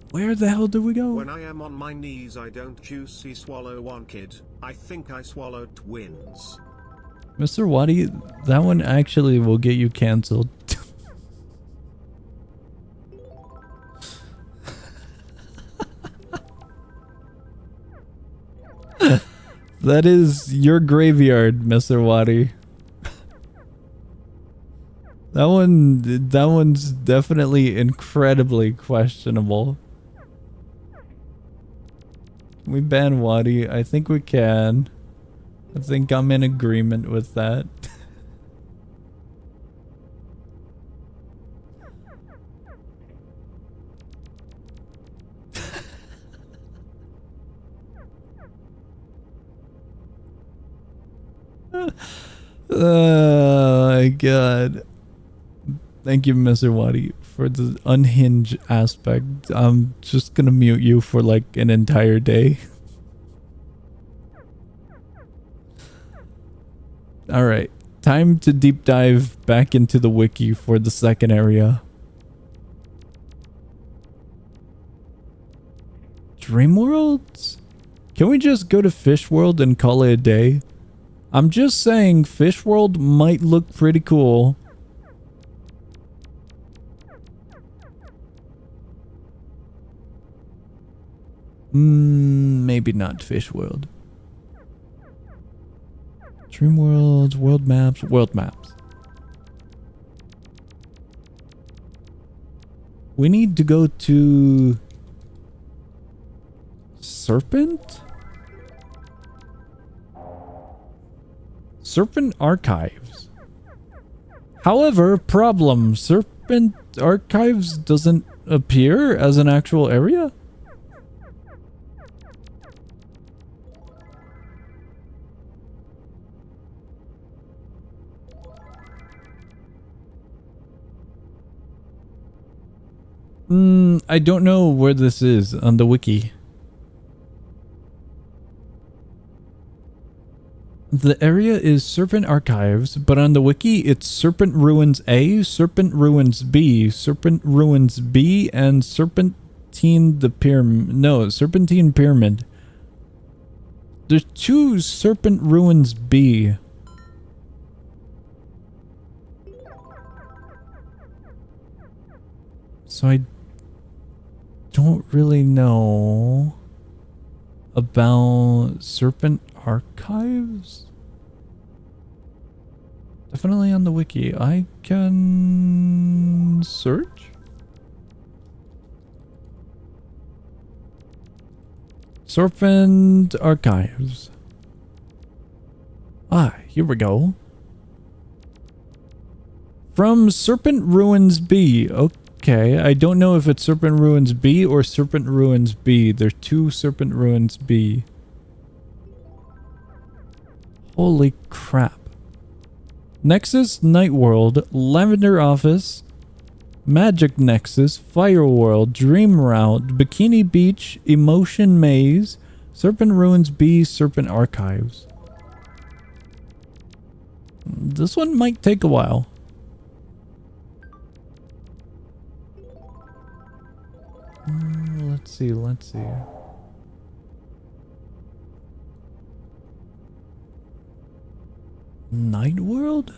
Where the hell do we go? When I am on my knees, I don't juicy swallow one kid. I think I swallowed twins. Mr. Waddy, that one actually will get you cancelled. That is your graveyard, Mr. Waddy. That one's definitely incredibly questionable. Can we ban Waddy? I think we can. I think I'm in agreement with that. Oh my god. Thank you, Mr. Waddy, for the unhinged aspect. I'm just gonna mute you for like an entire day. Alright, time to deep dive back into the wiki for the second area. Dream Worlds? Can we just go to Fish World and call it a day? I'm just saying Fish World might look pretty cool. Maybe not Fish World. Dream Worlds, World Maps, World Maps. We need to go to Serpent? Serpent Archives. However, problem. Serpent Archives doesn't appear as an actual area? I don't know where this is on the wiki. The area is Serpent Archives, but on the wiki it's Serpent Ruins A, Serpent Ruins B, Serpent Ruins B, and Serpentine the Pyramid. No, Serpentine Pyramid. There's 2 Serpent Ruins B. So I don't really know about Serpent Archives. Definitely on the wiki. I can search. Serpent Archives. Ah, here we go. From Serpent Ruins B. Okay, I don't know if it's Serpent Ruins B or Serpent Ruins B. There's 2 Serpent Ruins B. Holy crap. Nexus, Night World, Lavender Office, Magic Nexus, Fire World, Dream Route, Bikini Beach, Emotion Maze, Serpent Ruins B, Serpent Archives. This one might take a while. Let's see. Night World?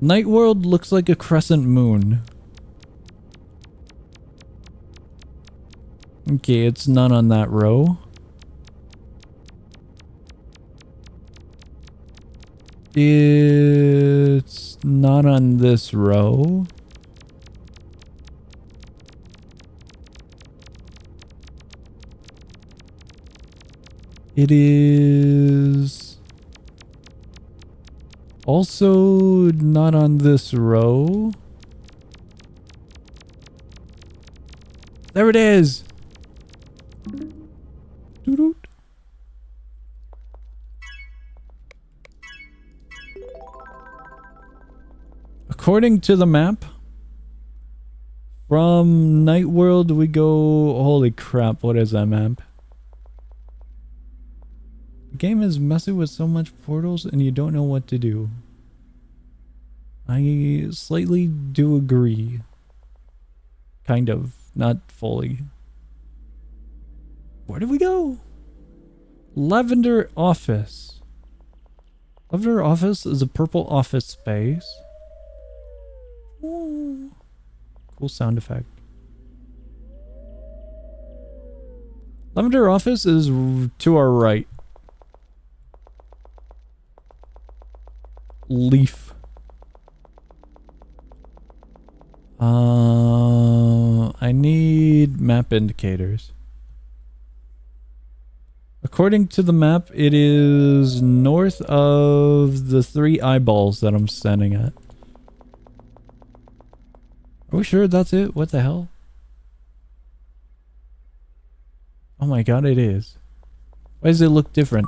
Night World looks like a crescent moon. Okay, it's not on that row. It's not on this row. It is also not on this row. There it is. Doo-doo. According to the map, from Night World we go... Holy crap, what is that map? The game is messy with so much portals and you don't know what to do. I slightly do agree. Kind of, not fully. Where do we go? Lavender Office. Lavender Office is a purple office space. Ooh. Cool sound effect. Lavender Office is to our right. Leaf. I need map indicators. According to the map, it is north of the 3 eyeballs that I'm standing at. Are we sure that's it? What the hell? Oh my god, it is. Why does it look different?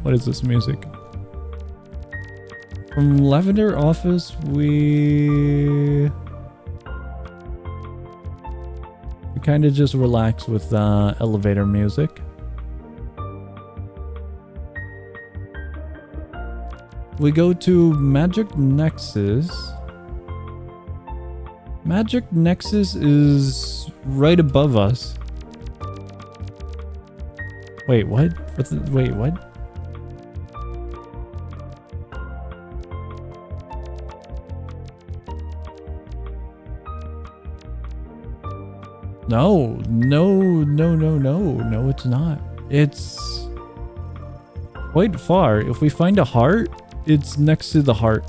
What is this music? From Lavender Office, we kind of just relax with elevator music. We go to Magic Nexus. Magic Nexus is right above us. Wait, what? Wait, what? No, no, it's not. It's quite far. If we find a heart, it's next to the heart.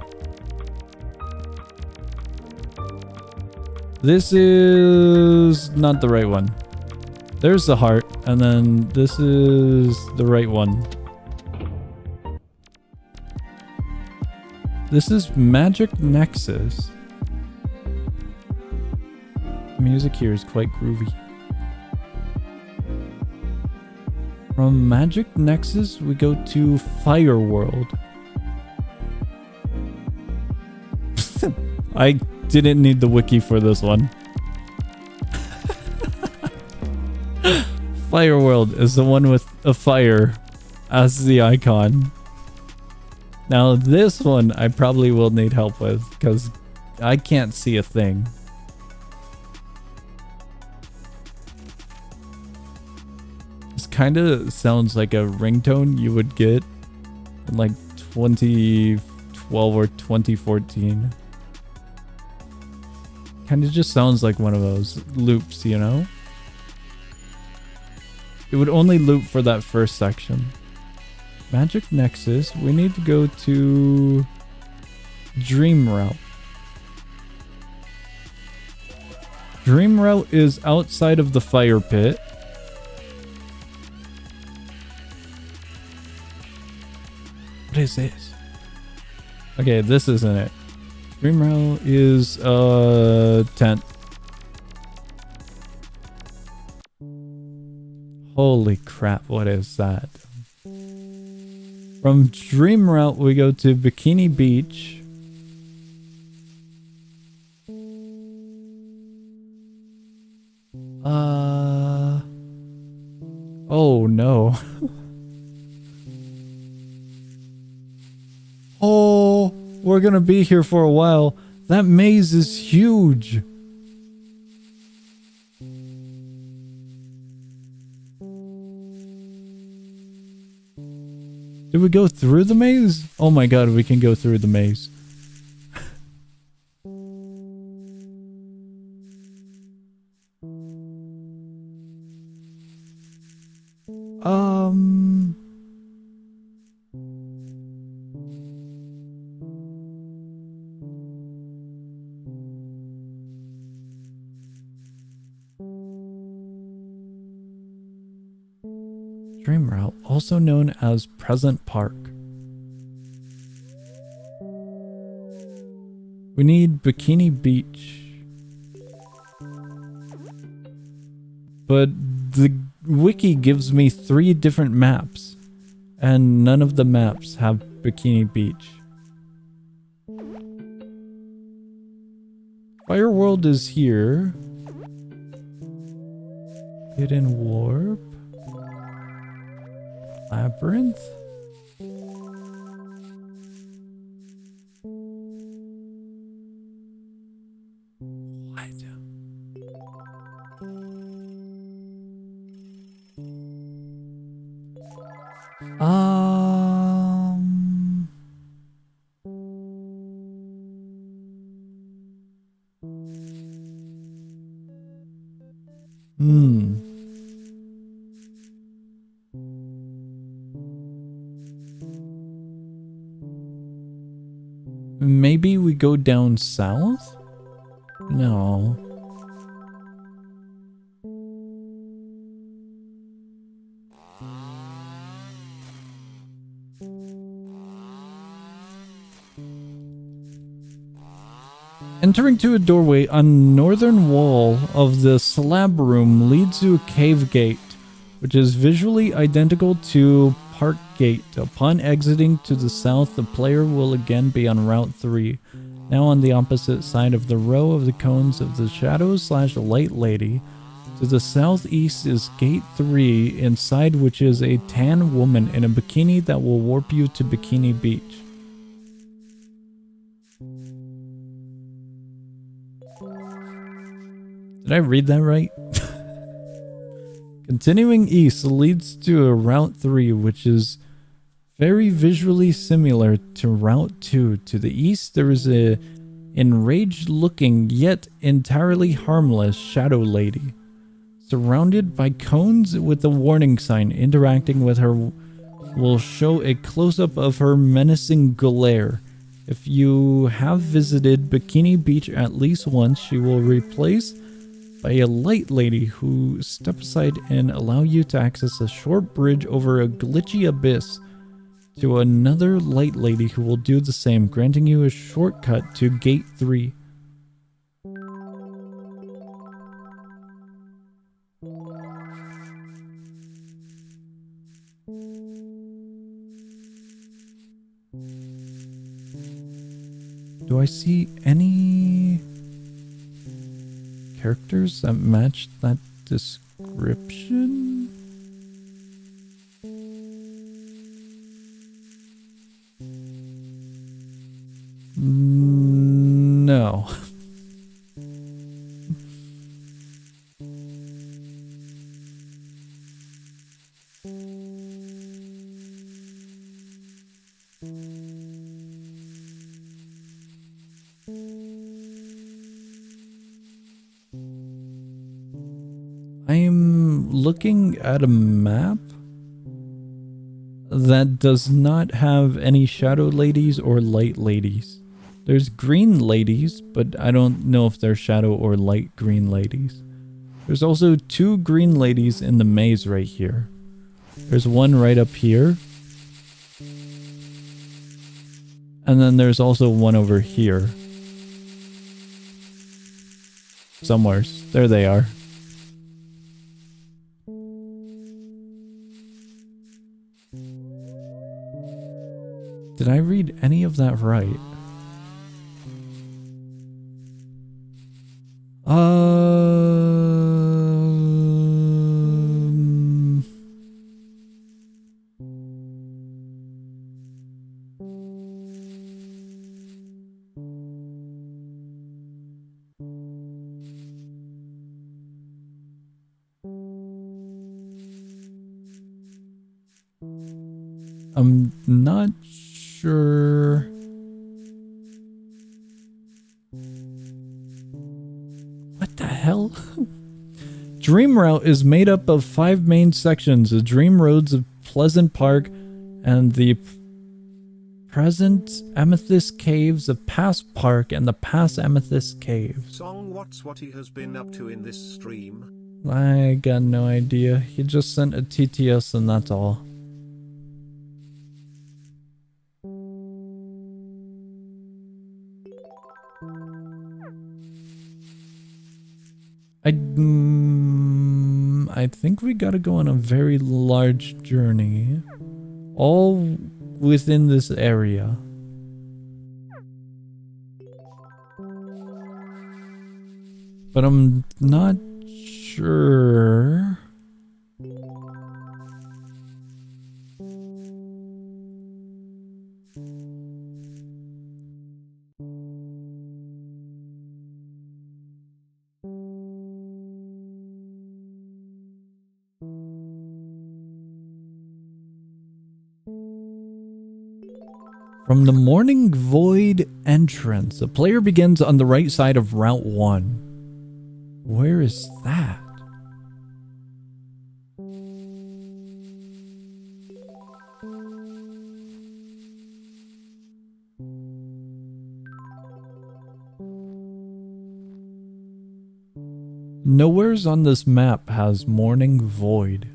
This is not the right one. There's the heart, and then this is the right one. This is Magic Nexus. The music here is quite groovy. From Magic Nexus, we go to Fire World. I didn't need the wiki for this one. Fire World is the one with a fire as the icon. Now this one I probably will need help with because I can't see a thing. This kind of sounds like a ringtone you would get in like 2012 or 2014. Kind of just sounds like one of those loops, you know? It would only loop for that first section. Magic Nexus, we need to go to Dream Route. Dream Route is outside of the fire pit. What is this? Okay, this isn't it. Dream Route is tent. Holy crap, what is that? From Dream Route, we go to Bikini Beach. Oh no. Oh, we're gonna be here for a while. That maze is huge. Did we go through the maze? Oh my god, we can go through the maze. Dream Route, also known as Present Park. We need Bikini Beach. But the wiki gives me 3 different maps, and none of the maps have Bikini Beach. Fire World is here. Hidden Warp. Labyrinth? What? Maybe we go down south? No. Entering to a doorway on northern wall of the slab room leads to a cave gate, which is visually identical to Park Gate. Upon exiting to the south, the player will again be on Route 3, now on the opposite side of the row of the cones of the Shadow/Light Lady. To the southeast is Gate 3, inside which is a tan woman in a bikini that will warp you to Bikini Beach. Did I read that right? Continuing east leads to a Route 3, which is very visually similar to Route 2. To the east, there is a enraged-looking yet entirely harmless shadow lady, surrounded by cones with a warning sign. Interacting with her will show a close-up of her menacing glare. If you have visited Bikini Beach at least once, she will replace by a light lady who step aside and allow you to access a short bridge over a glitchy abyss to another light lady who will do the same, granting you a shortcut to Gate 3. Do I see any characters that match that description? No. I'm looking at a map that does not have any shadow ladies or light ladies. There's green ladies, but I don't know if they're shadow or light green ladies. There's also 2 green ladies in the maze right here. There's one right up here. And then there's also one over here. Somewheres. There they are. Did I read any of that right? I'm not sure. What the hell? Dream Route is made up of 5 main sections: the Dream Roads of Pleasant Park and the Present Amethyst Caves of Past Park and the Past Amethyst Caves. Song, what's what he has been up to in this stream? I got no idea. He just sent a TTS and that's all. I think we gotta go on a very large journey, all within this area. But I'm not sure. From the Morning Void entrance, the player begins on the right side of Route 1. Where is that? Nowhere's on this map has Morning Void.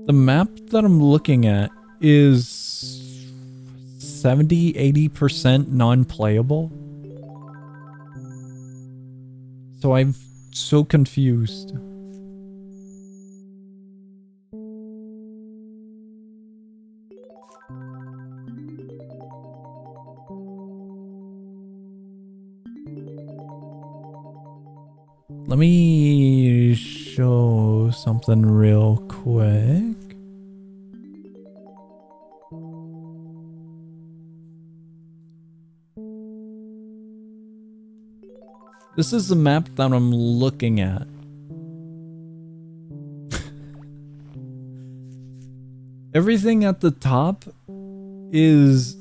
The map that I'm looking at is 70-80% non-playable. So I'm so confused. Let me show something real quick. This is the map that I'm looking at. Everything at the top is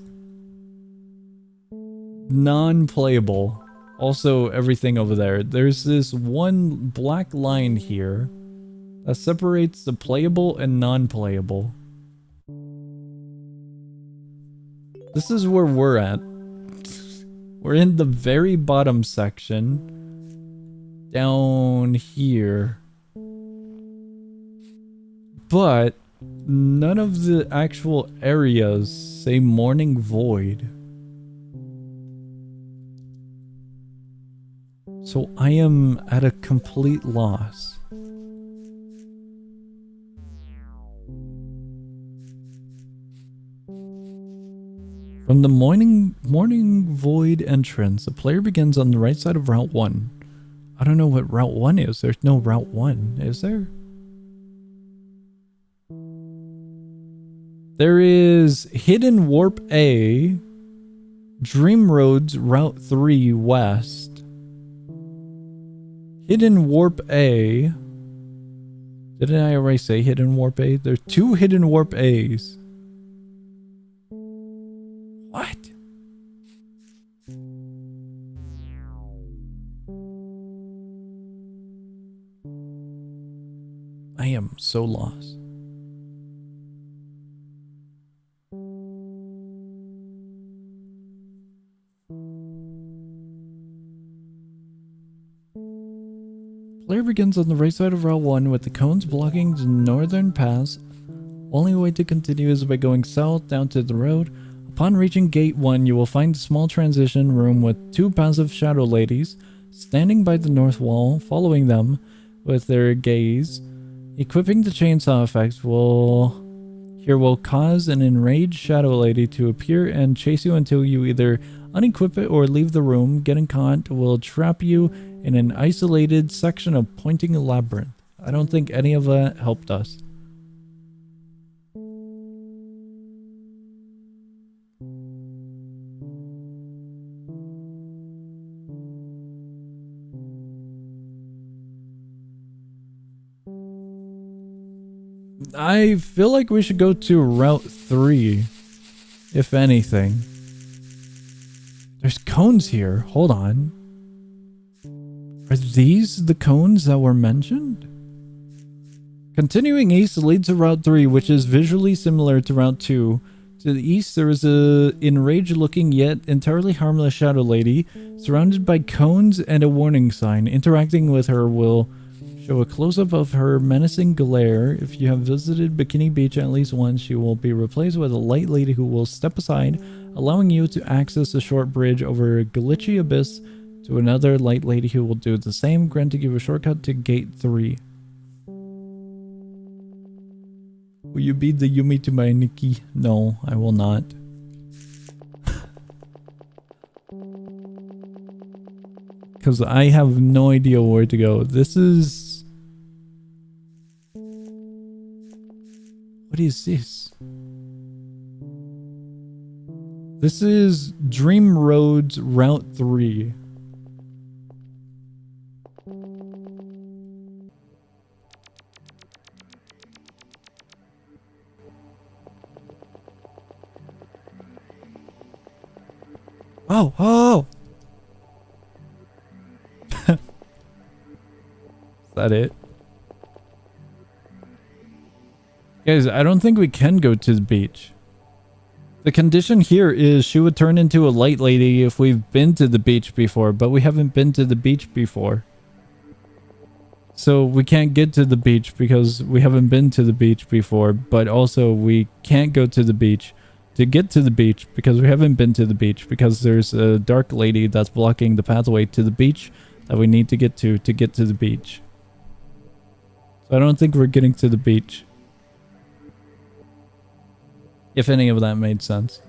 non-playable. Also, everything over there. There's this one black line here that separates the playable and non-playable. This is where we're at. We're in the very bottom section. Down here. But none of the actual areas say Morning Void. So I am at a complete loss. From the morning Void entrance, the player begins on the right side of Route 1. I don't know what Route 1 is. There's no Route 1, is there? There is Hidden Warp A, Dream Roads Route 3 West, Hidden Warp A. Didn't I already say Hidden Warp A? There's 2 Hidden Warp A's. What? I am so lost. Player begins on the right side of Route 1 with the cones blocking the northern pass. Only way to continue is by going south down to the road. Upon reaching Gate 1, you will find a small transition room with 2 passive shadow ladies standing by the north wall, following them with their gaze. Equipping the chainsaw effect will cause an enraged shadow lady to appear and chase you until you either unequip it or leave the room. Getting caught will trap you in an isolated section of Pointing Labyrinth. I don't think any of that helped us. I feel like we should go to Route 3, if anything. There's cones here. Hold on. Are these the cones that were mentioned? Continuing east leads to Route 3, which is visually similar to Route 2. To the east, there is a enraged-looking yet entirely harmless shadow lady, surrounded by cones and a warning sign. Interacting with her will show a close-up of her menacing glare. If you have visited Bikini Beach at least once, she will be replaced with a light lady who will step aside, allowing you to access a short bridge over a glitchy abyss to another light lady who will do the same, granting you a shortcut to Gate 3. Will you be the Yume 2kki Nikki? No, I will not. Because I have no idea where to go. This is... What is this? This is Dream Roads Route 3. Oh, oh! Is that it? Guys, I don't think we can go to the beach. The condition here is she would turn into a light lady if we've been to the beach before, but we haven't been to the beach before. So we can't get to the beach because we haven't been to the beach before, but also we can't go to the beach to get to the beach because we haven't been to the beach, because there's a dark lady that's blocking the pathway to the beach that we need to get to the beach. So I don't think we're getting to the beach. If any of that made sense.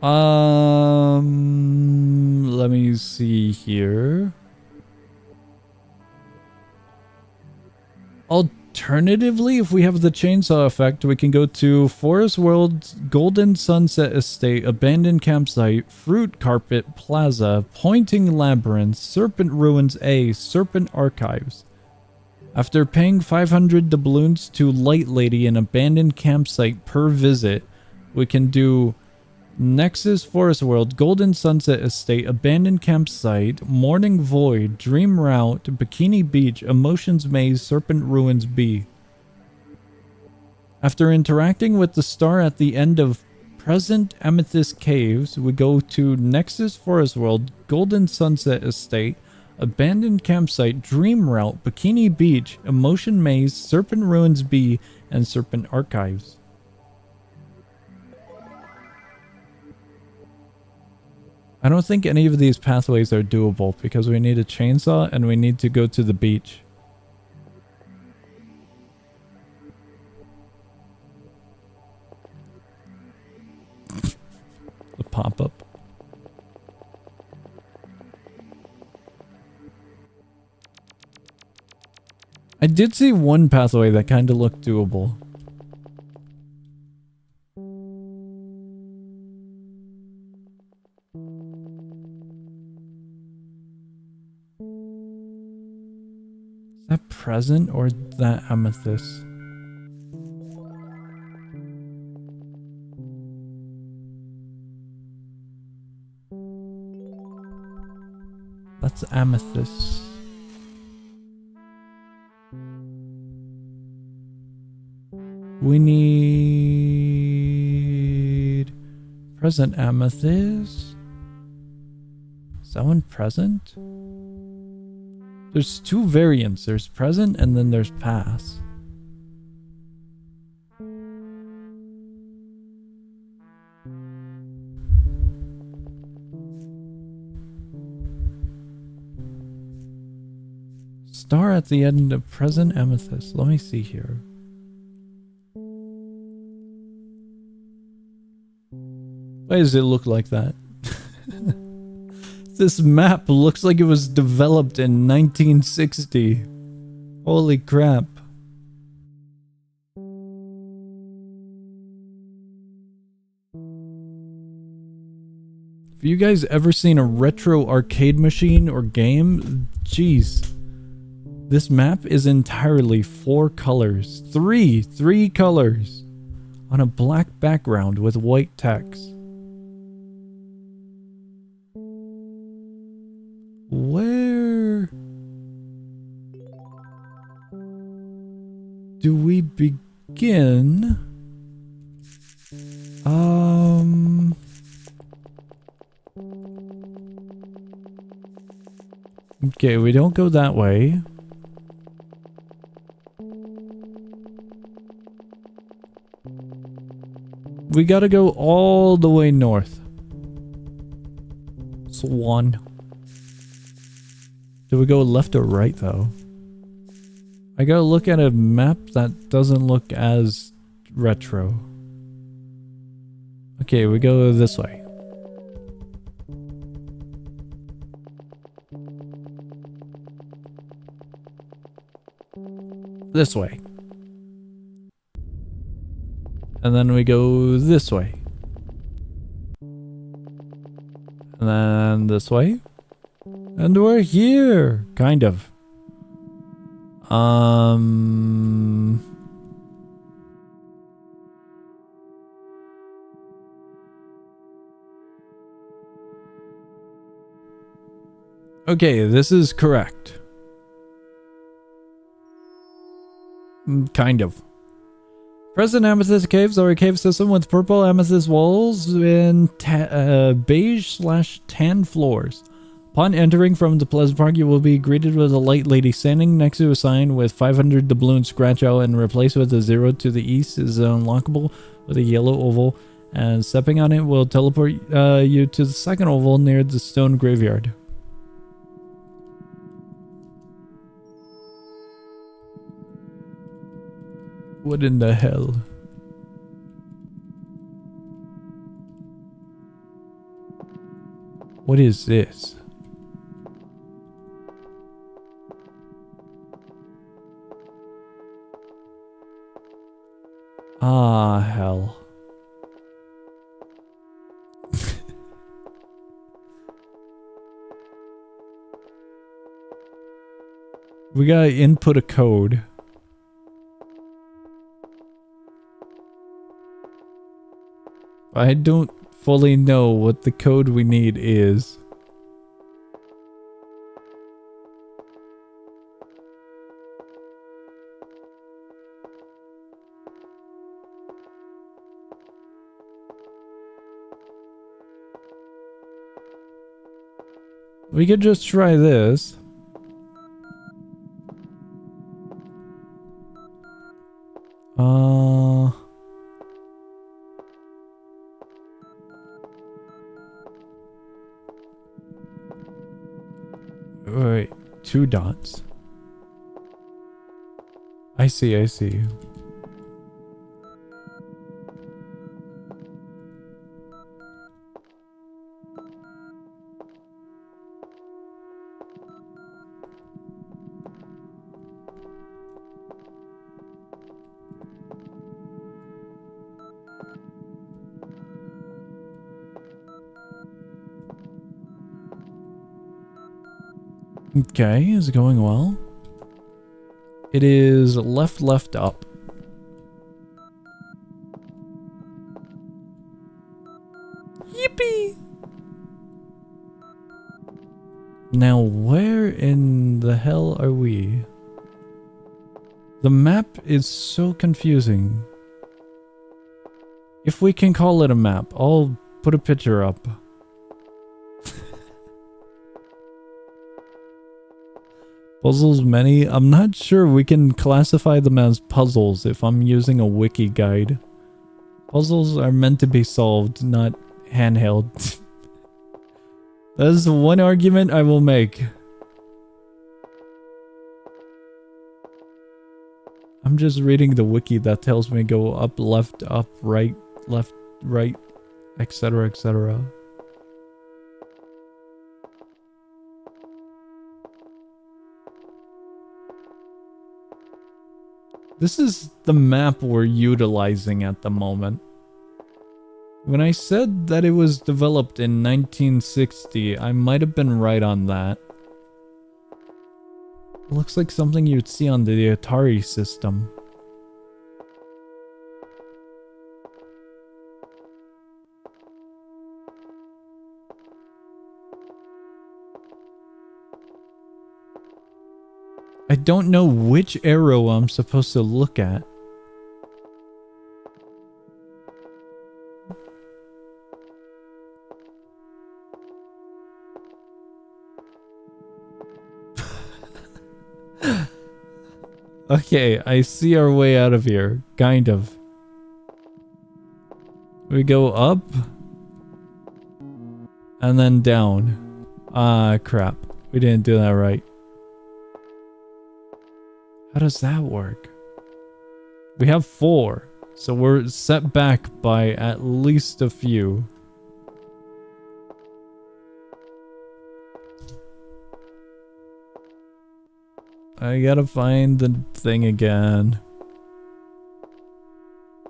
Let me see here. Alternatively, if we have the chainsaw effect, we can go to Forest World, Golden Sunset Estate, Abandoned Campsite, Fruit Carpet Plaza, Pointing Labyrinth, Serpent Ruins A, Serpent Archives. After paying 500 doubloons to Light Lady and Abandoned Campsite per visit, we can do Nexus Forest World, Golden Sunset Estate, Abandoned Campsite, Morning Void, Dream Route, Bikini Beach, Emotions Maze, Serpent Ruins B. After interacting with the star at the end of Present Amethyst Caves, we go to Nexus Forest World, Golden Sunset Estate, Abandoned Campsite, Dream Route, Bikini Beach, Emotion Maze, Serpent Ruins B, and Serpent Archives. I don't think any of these pathways are doable because we need a chainsaw and we need to go to the beach. The pop-up. I did see one pathway that kind of looked doable. Is that present or that amethyst? That's amethyst. We need present amethyst. Is that one present? There's two variants. There's present and then there's pass. Star at the end of present amethyst. Let me see here. Why does it look like that? This map looks like it was developed in 1960. Holy crap. Have you guys ever seen a retro arcade machine or game? Jeez. This map is entirely 4 colors. Three colors. On a black background with white text. Where do we begin? Okay, we don't go that way. We gotta go all the way north. Swan. Do we go left or right though? I gotta look at a map that doesn't look as retro. Okay, we go this way. This way. And then we go this way. And then this way. And we're here, kind of. Okay, this is correct. Kind of. Present amethyst caves are a cave system with purple amethyst walls and beige/tan floors. Upon entering from the Pleasant Park, you will be greeted with a light lady standing next to a sign with 500 doubloons scratch out and replaced with a 0 to the east is unlockable with a yellow oval, and stepping on it will teleport you to the second oval near the stone graveyard. What in the hell? What is this? Ah, hell. We gotta input a code. I don't fully know what the code we need is. We could just try this. Wait, 2 dots. I see, I see. Okay, is it going well? It is left, left, up. Yippee! Now, where in the hell are we? The map is so confusing. If we can call it a map, I'll put a picture up. Puzzles many? I'm not sure we can classify them as puzzles if I'm using a wiki guide. Puzzles are meant to be solved, not handheld. That is one argument I will make. I'm just reading the wiki that tells me go up, left, right, etc, etc. This is the map we're utilizing at the moment. When I said that it was developed in 1960, I might have been right on that. It looks like something you'd see on the Atari system. I don't know which arrow I'm supposed to look at. Okay, I see our way out of here. Kind of. We go up. And then down. Ah, crap. We didn't do that right. How does that work? We have 4. So we're set back by at least a few. I gotta find the thing again.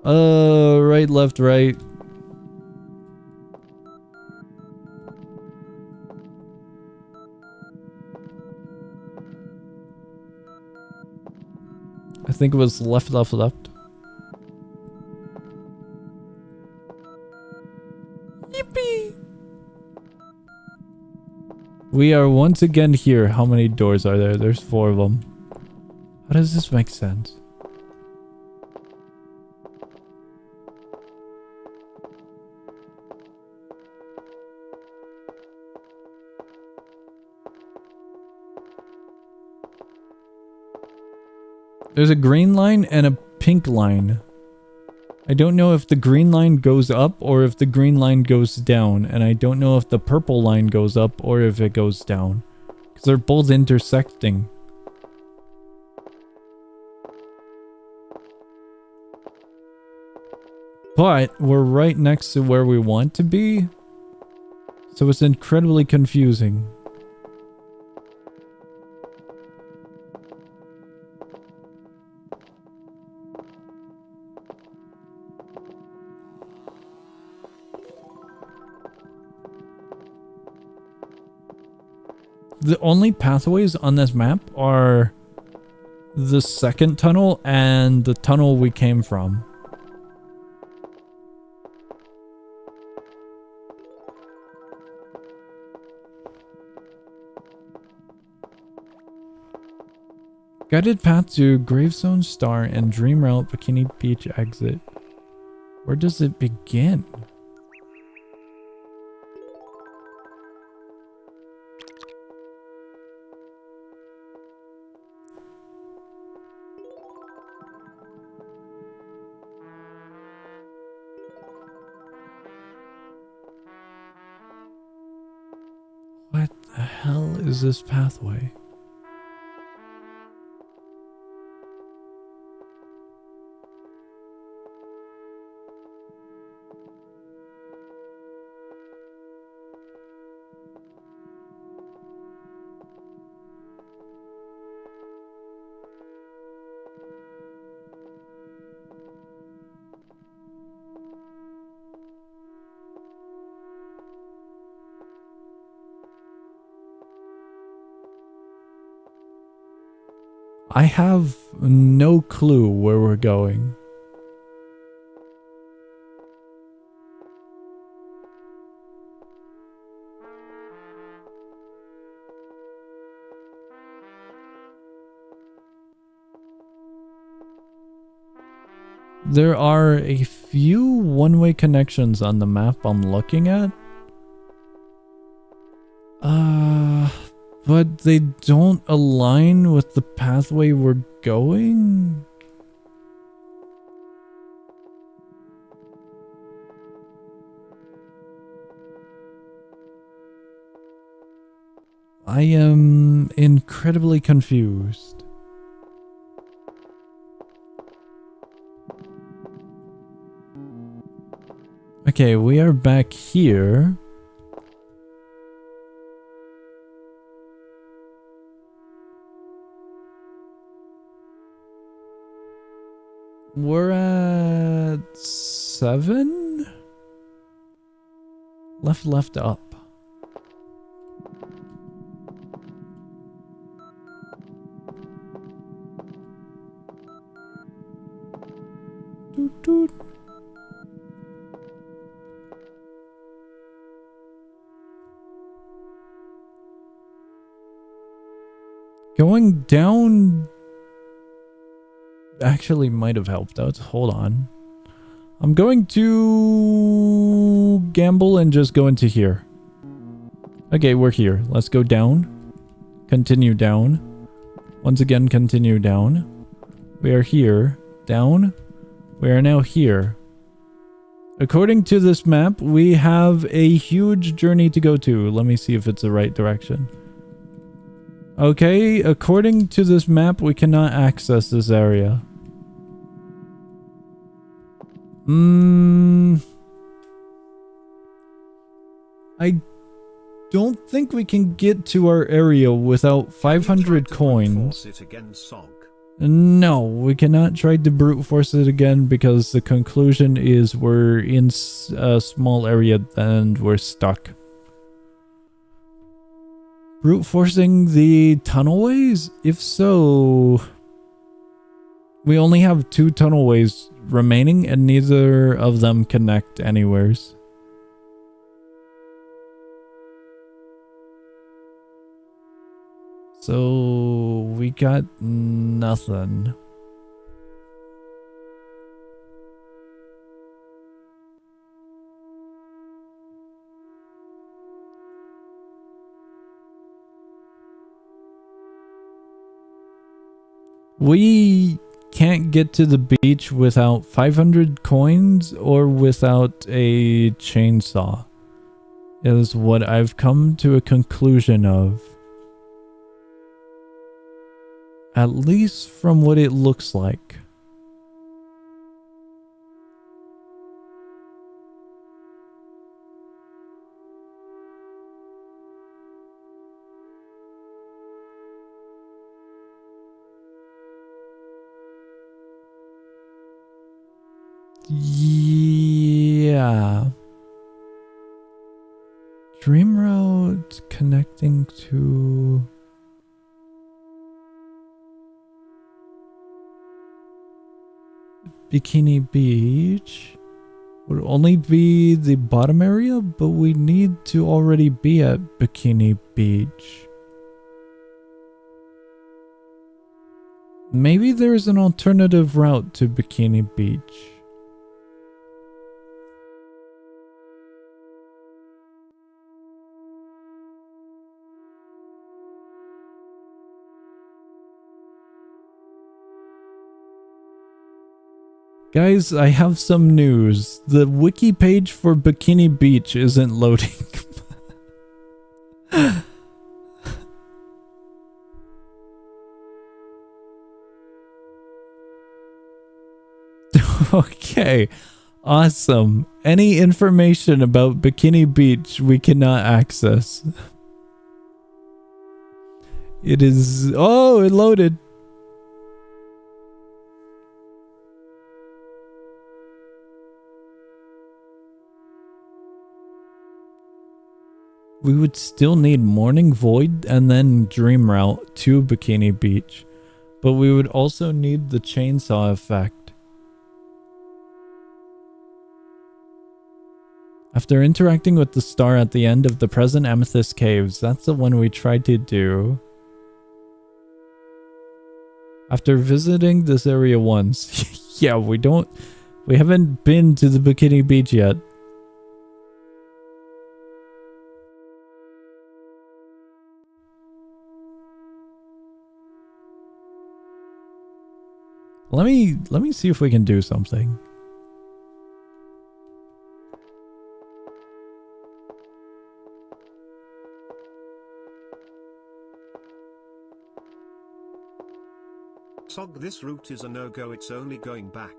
Right, left, right. I think it was left, left, left. Yippee! We are once again here. How many doors are there? There's 4 of them. How does this make sense? There's a green line and a pink line. I don't know if the green line goes up or if the green line goes down. And I don't know if the purple line goes up or if it goes down. Because they're both intersecting. But we're right next to where we want to be. So it's incredibly confusing. the only pathways on this map are the second tunnel and the tunnel we came from. Guided path to Gravestone Star and Dream Route Bikini Beach exit. Where does it begin? What the hell is this pathway? I have no clue where we're going. There are a few one-way connections on the map I'm looking at. But they don't align with the pathway we're going. I am incredibly confused. Okay, we are back here. We're at 7? Left, up. Doot, doot. Going down actually might have helped out. Hold on. I'm going to gamble and just go into here. Okay, we're here. Let's go down. Continue down. Once again, continue down. We are here. Down. We are now here. According to this map, we have a huge journey to go to. Let me see if it's the right direction. Okay, according to this map, we cannot access this area. I don't think we can get to our area without 500 coins. No, we cannot try to brute force it again because the conclusion is we're in a small area and we're stuck. Brute forcing the tunnelways? If so, we only have 2 tunnelways remaining and neither of them connect anywheres. So we got nothing. We can't get to the beach without 500 coins or without a chainsaw, is what I've come to a conclusion of. At least from what it looks like. Yeah. Dream route connecting to... Bikini Beach would only be the bottom area, but we need to already be at Bikini Beach. Maybe there's an alternative route to Bikini Beach. Guys, I have some news. The wiki page for Bikini Beach isn't loading. Okay, awesome. Any information about Bikini Beach we cannot access. It is... Oh, it loaded. We would still need Morning Void and then Dream Route to Bikini Beach. But we would also need the chainsaw effect. After interacting with the star at the end of the present Amethyst Caves, that's the one we tried to do. After visiting this area once. Yeah, we haven't been to the Bikini Beach yet. Let me see if we can do something. Sog, this route is a no-go, it's only going back.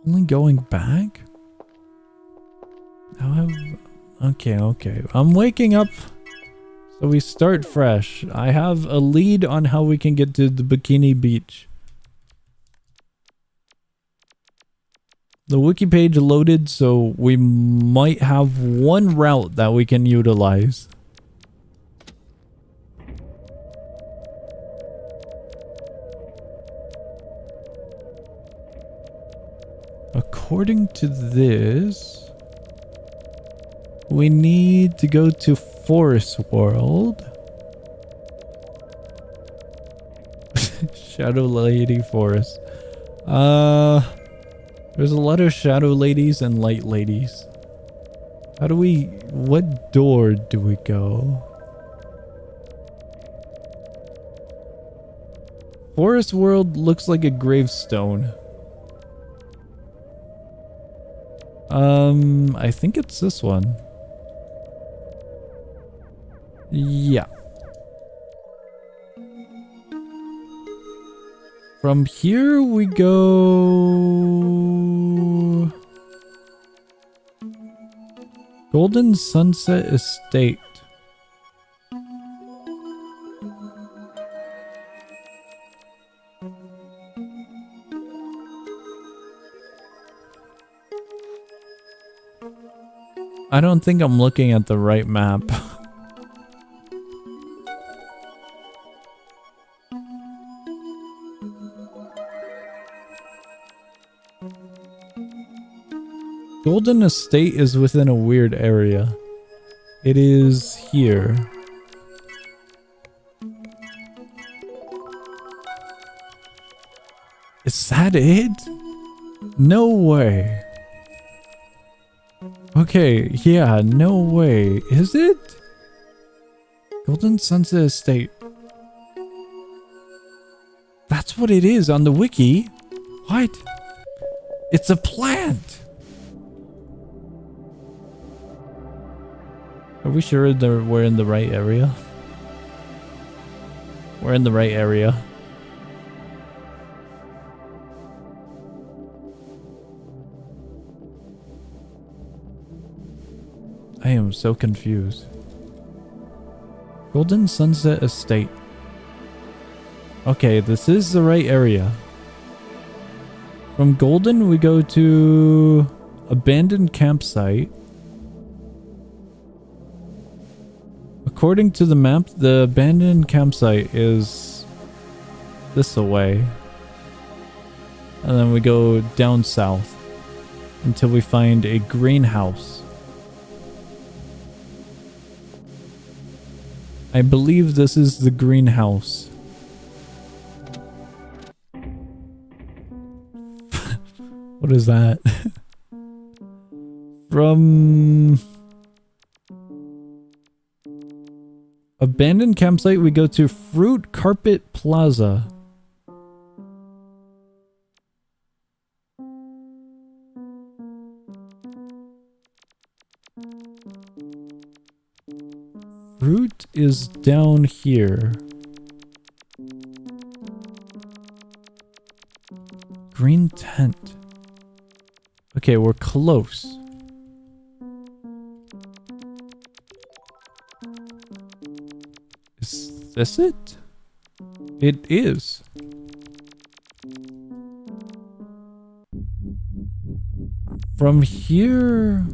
Only going back? Okay. I'm waking up. So we start fresh. I have a lead on how we can get to the Bikini Beach. The wiki page loaded, so we might have one route that we can utilize. According to this, we need to go to Forest World. Shadow Lady Forest. There's a lot of Shadow Ladies and Light Ladies. What door do we go? Forest World looks like a gravestone. I think it's this one. Yeah. From here we go... Golden Sunset Estate. I don't think I'm looking at the right map. Golden Estate is within a weird area. It is here. Is that it? No way. Okay, yeah, no way. Is it? Golden Sunset Estate. That's what it is on the wiki. What? It's a plant. Are we sure that we're in the right area? We're in the right area. I am so confused. Golden Sunset Estate. Okay, this is the right area. From Golden, we go to Abandoned campsite. According to the map, the abandoned campsite is this away. And then we go down south until we find a greenhouse. I believe this is the greenhouse. What is that? From abandoned campsite, we go to Fruit Carpet Plaza. Fruit is down here. Green tent. Okay, we're close. Is this it? It is. From here...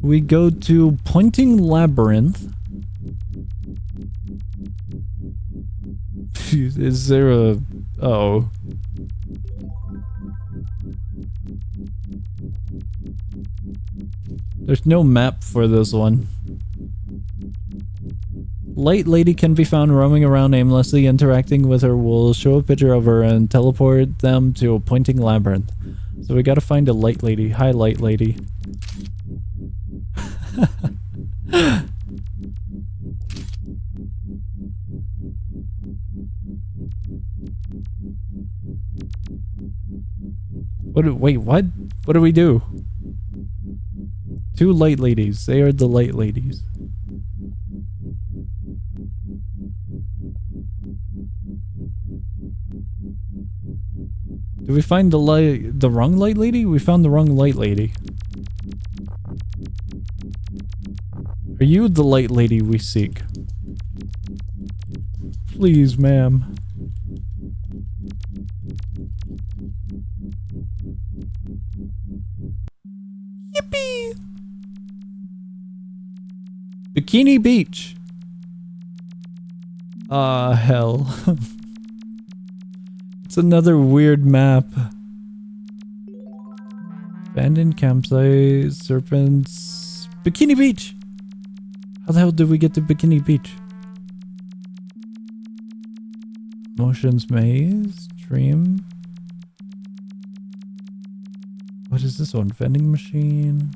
we go to Pointing Labyrinth. Is there a... oh. There's no map for this one. Light Lady can be found roaming around aimlessly, interacting with her. We'll show a picture of her and teleport them to a Pointing Labyrinth. So we gotta find a Light Lady. Hi, Light Lady. Wait, what? What do we do? Two Light Ladies. They are the Light Ladies. Did we find the wrong Light Lady? We found the wrong Light Lady. Are you the Light Lady we seek? Please, ma'am. Yippee! Bikini Beach. Ah, hell. It's another weird map. Abandoned campsite, serpents, Bikini Beach. How the hell did we get to Bikini Beach? Motions Maze, Dream. What is this one? Vending machine.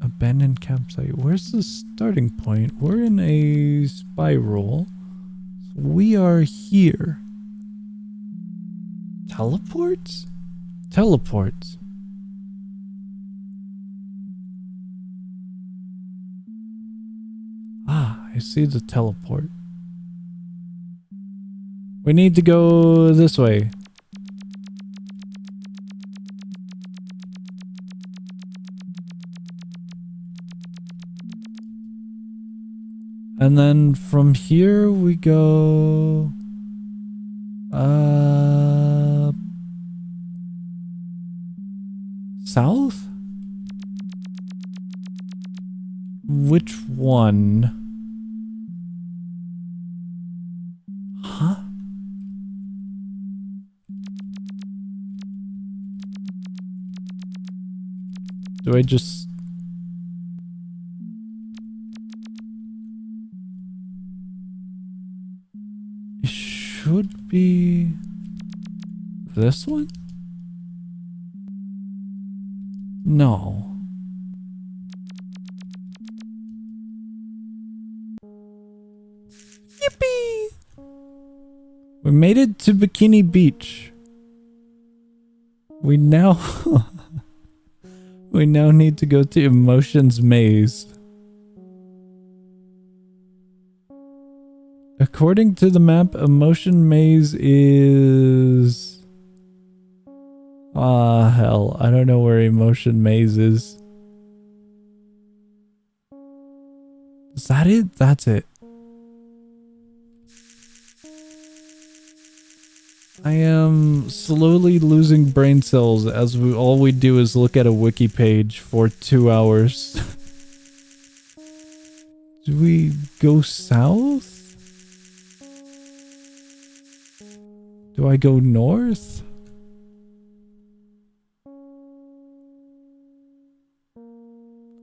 Abandoned campsite. Where's the starting point? We're in a spiral. So we are here. Teleports? Teleports. Ah, I see the teleport. We need to go this way. And then from here we go south? Which one? Huh? Do I just... It should be this one? No. Yippee! We made it to Bikini Beach. We now... we now need to go to Emotions Maze. According to the map, Emotion Maze is... ah, hell. I don't know where Emotion Maze is. Is that it? That's it. I am slowly losing brain cells as all we do is look at a wiki page for 2 hours. Do we go south? Do I go north?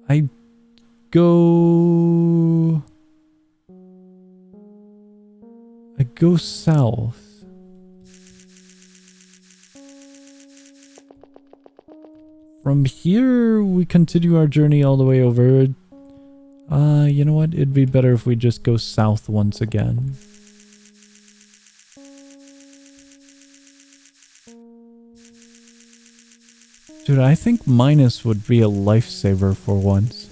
I go south. From here, we continue our journey all the way over. You know what? It'd be better if we just go south once again. Dude, I think minus would be a lifesaver for once.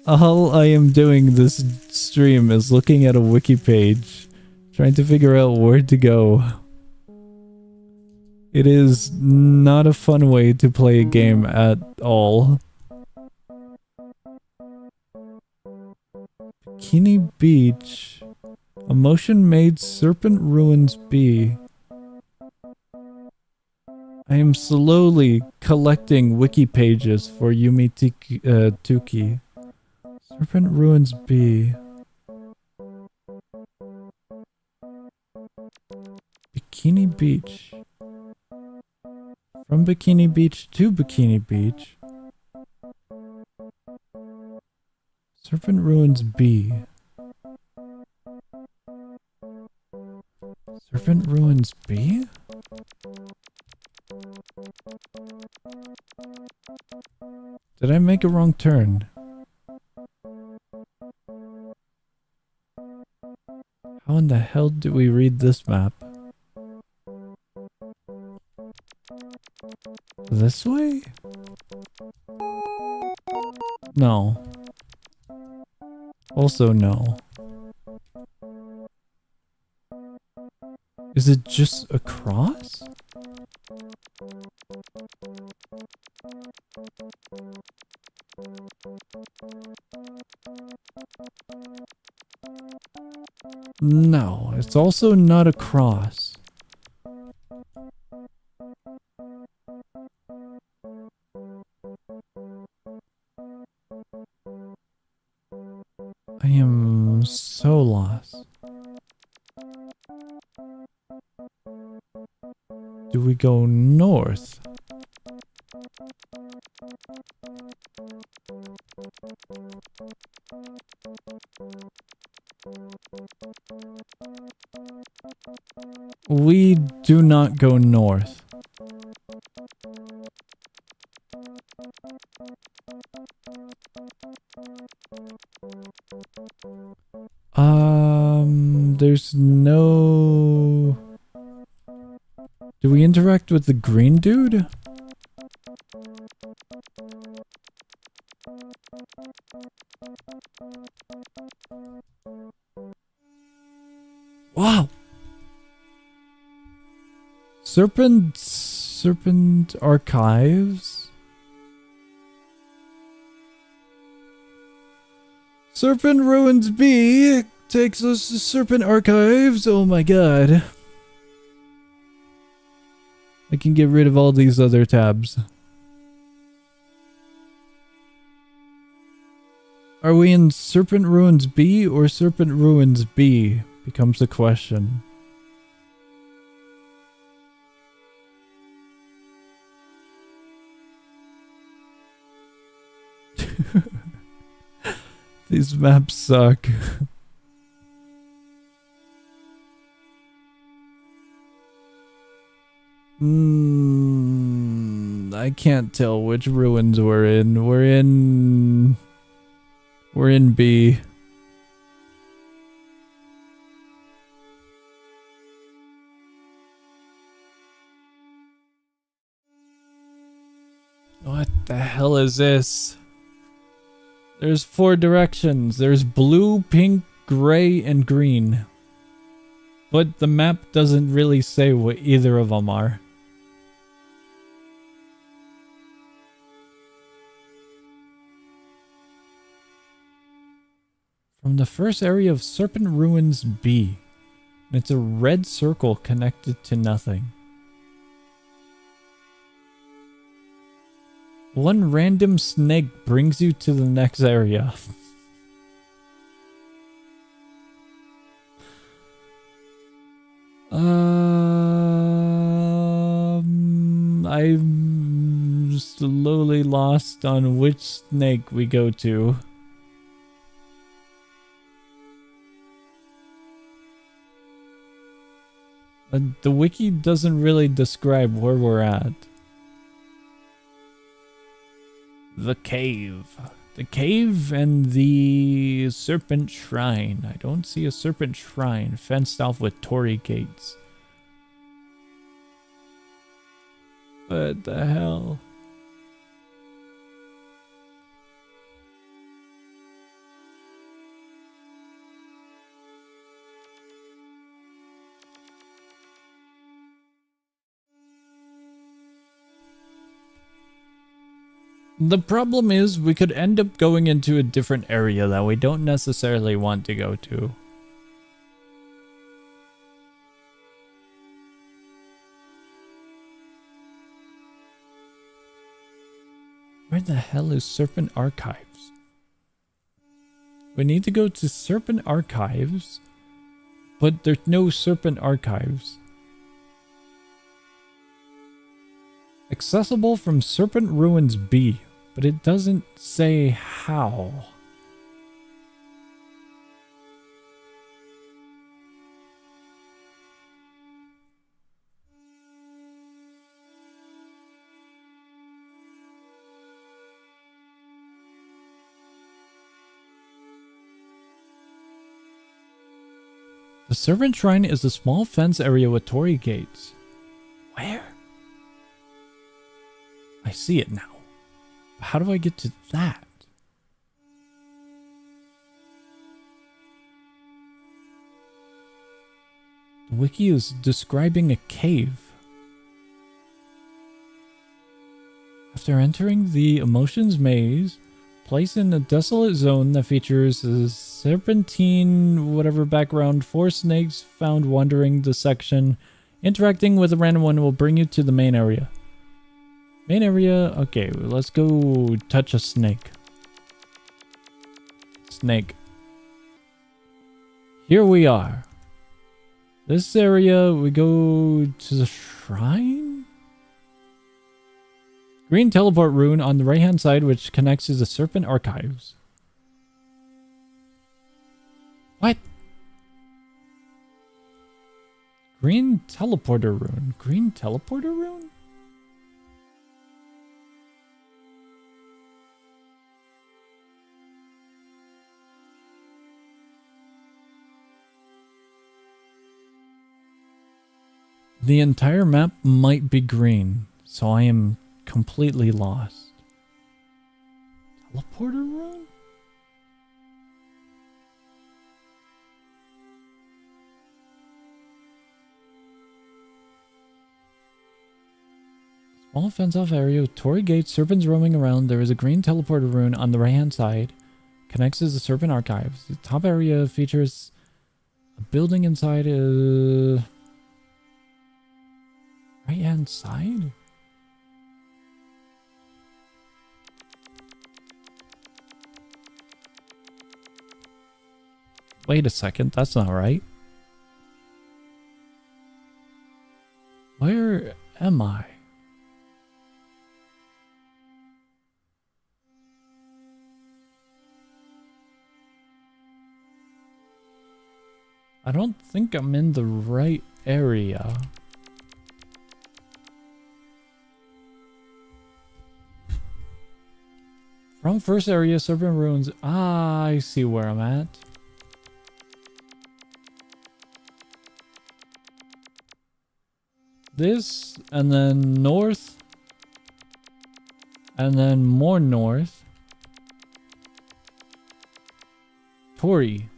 All I am doing this stream is looking at a wiki page, trying to figure out where to go. It is not a fun way to play a game at all. Bikini Beach. A motion made Serpent Ruins B. I am slowly collecting wiki pages for Yume 2kki. Serpent Ruins B. Bikini Beach. From Bikini Beach to Bikini Beach. Serpent Ruins B. Serpent Ruins B? Did I make a wrong turn? How in the hell do we read this map? This way? No. Also no. Is it just across? No, it's also not across. I am so lost. Do we go north? We do not go north. There's no... Do we interact with the green dude? Wow! Serpent Archives? Serpent Ruins B takes us to Serpent Archives. Oh my god. I can get rid of all these other tabs. Are we in Serpent Ruins B or Serpent Ruins B? Becomes the question. These maps suck. I can't tell which ruins we're in. We're in B. What the hell is this? There's 4 directions. There's blue, pink, gray, and green. But the map doesn't really say what either of them are. From the first area of Serpent Ruins B. It's a red circle connected to nothing. One random snake brings you to the next area. I'm slowly lost on which snake we go to. The wiki doesn't really describe where we're at. The cave. The cave and the serpent shrine. I don't see a serpent shrine fenced off with torii gates. What the hell? The problem is we could end up going into a different area that we don't necessarily want to go to. Where the hell is Serpent Archives? We need to go to Serpent Archives, but there's no Serpent Archives. Accessible from Serpent Ruins B, but it doesn't say how. The Serpent Shrine is a small fence area with torii gates. Where? I see it now. But how do I get to that? The wiki is describing a cave. After entering the Emotions Maze, place in a desolate zone that features a serpentine whatever background, 4 snakes found wandering the section. Interacting with a random one will bring you to the main area. Main area, okay, let's go touch a snake. Snake. Here we are. This area, we go to the shrine? Green teleport rune on the right hand side which connects to the Serpent Archives. What? Green teleporter rune. Green teleporter rune? The entire map might be green, so I am completely lost. Teleporter rune? Small fence-off area with torii gates, serpents roaming around. There is a green teleporter rune on the right-hand side. Connects to the Serpent Archives. The top area features a building inside a... right-hand side? Wait a second, that's not right. Where am I? I don't think I'm in the right area. From first area, Serpent Ruins. Ah, I see where I'm at. This, and then north. And then more north. Torii.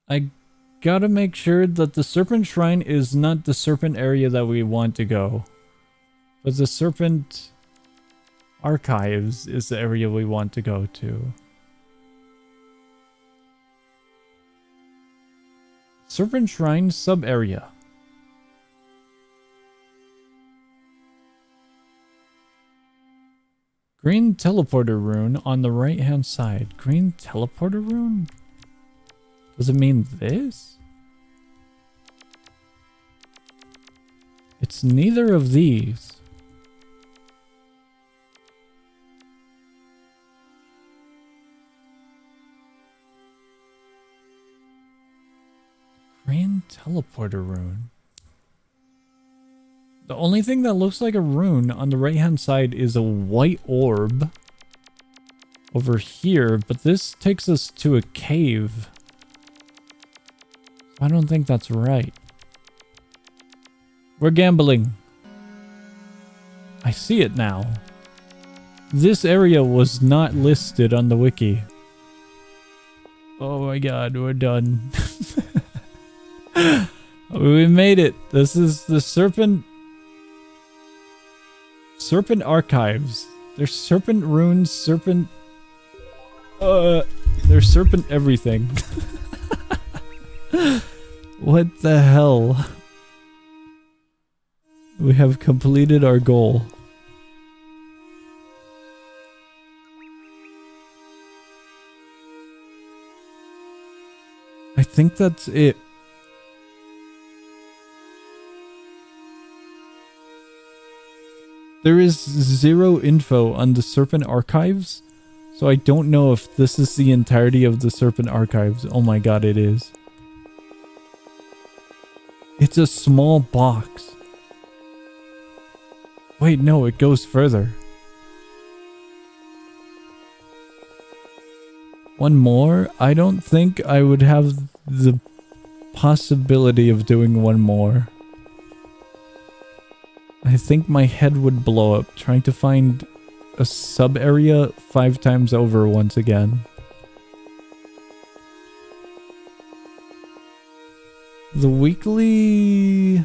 I gotta make sure that the Serpent Shrine is not the Serpent area that we want to go. But the Serpent Archives is the area we want to go to. Serpent Shrine sub-area. Green teleporter rune on the right-hand side. Green teleporter rune? Does it mean this? It's neither of these. Green teleporter rune. The only thing that looks like a rune on the right-hand side is a white orb over here, but this takes us to a cave. I don't think that's right. We're gambling. I see it now. This area was not listed on the wiki. Oh my god, we're done. We made it. This is the Serpent Archives. There's serpent runes, serpent... there's serpent everything. What the hell? We have completed our goal. I think that's it. There is zero info on the Serpent Archives, so I don't know if this is the entirety of the Serpent Archives. Oh my god, it is. It's a small box. Wait, no, it goes further. One more? I don't think I would have the possibility of doing one more. I think my head would blow up trying to find a sub-area 5 times over once again. The weekly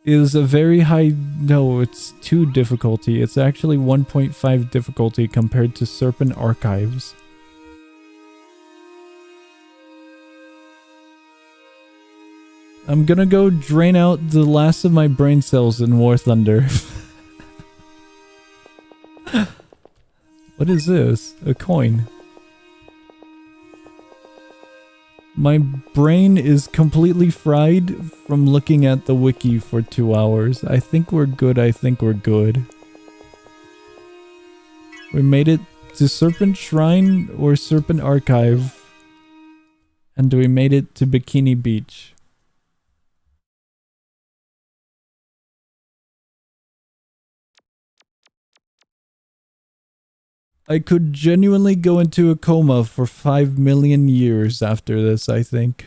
is a very high... No, it's 2 difficulty. It's actually 1.5 difficulty compared to Serpent Archives. I'm gonna go drain out the last of my brain cells in War Thunder. What is this? A coin. My brain is completely fried from looking at the wiki for 2 hours. I think we're good, I think we're good. We made it to Serpent Shrine or Serpent Archive. And we made it to Bikini Beach. I could genuinely go into a coma for 5 million years after this, I think.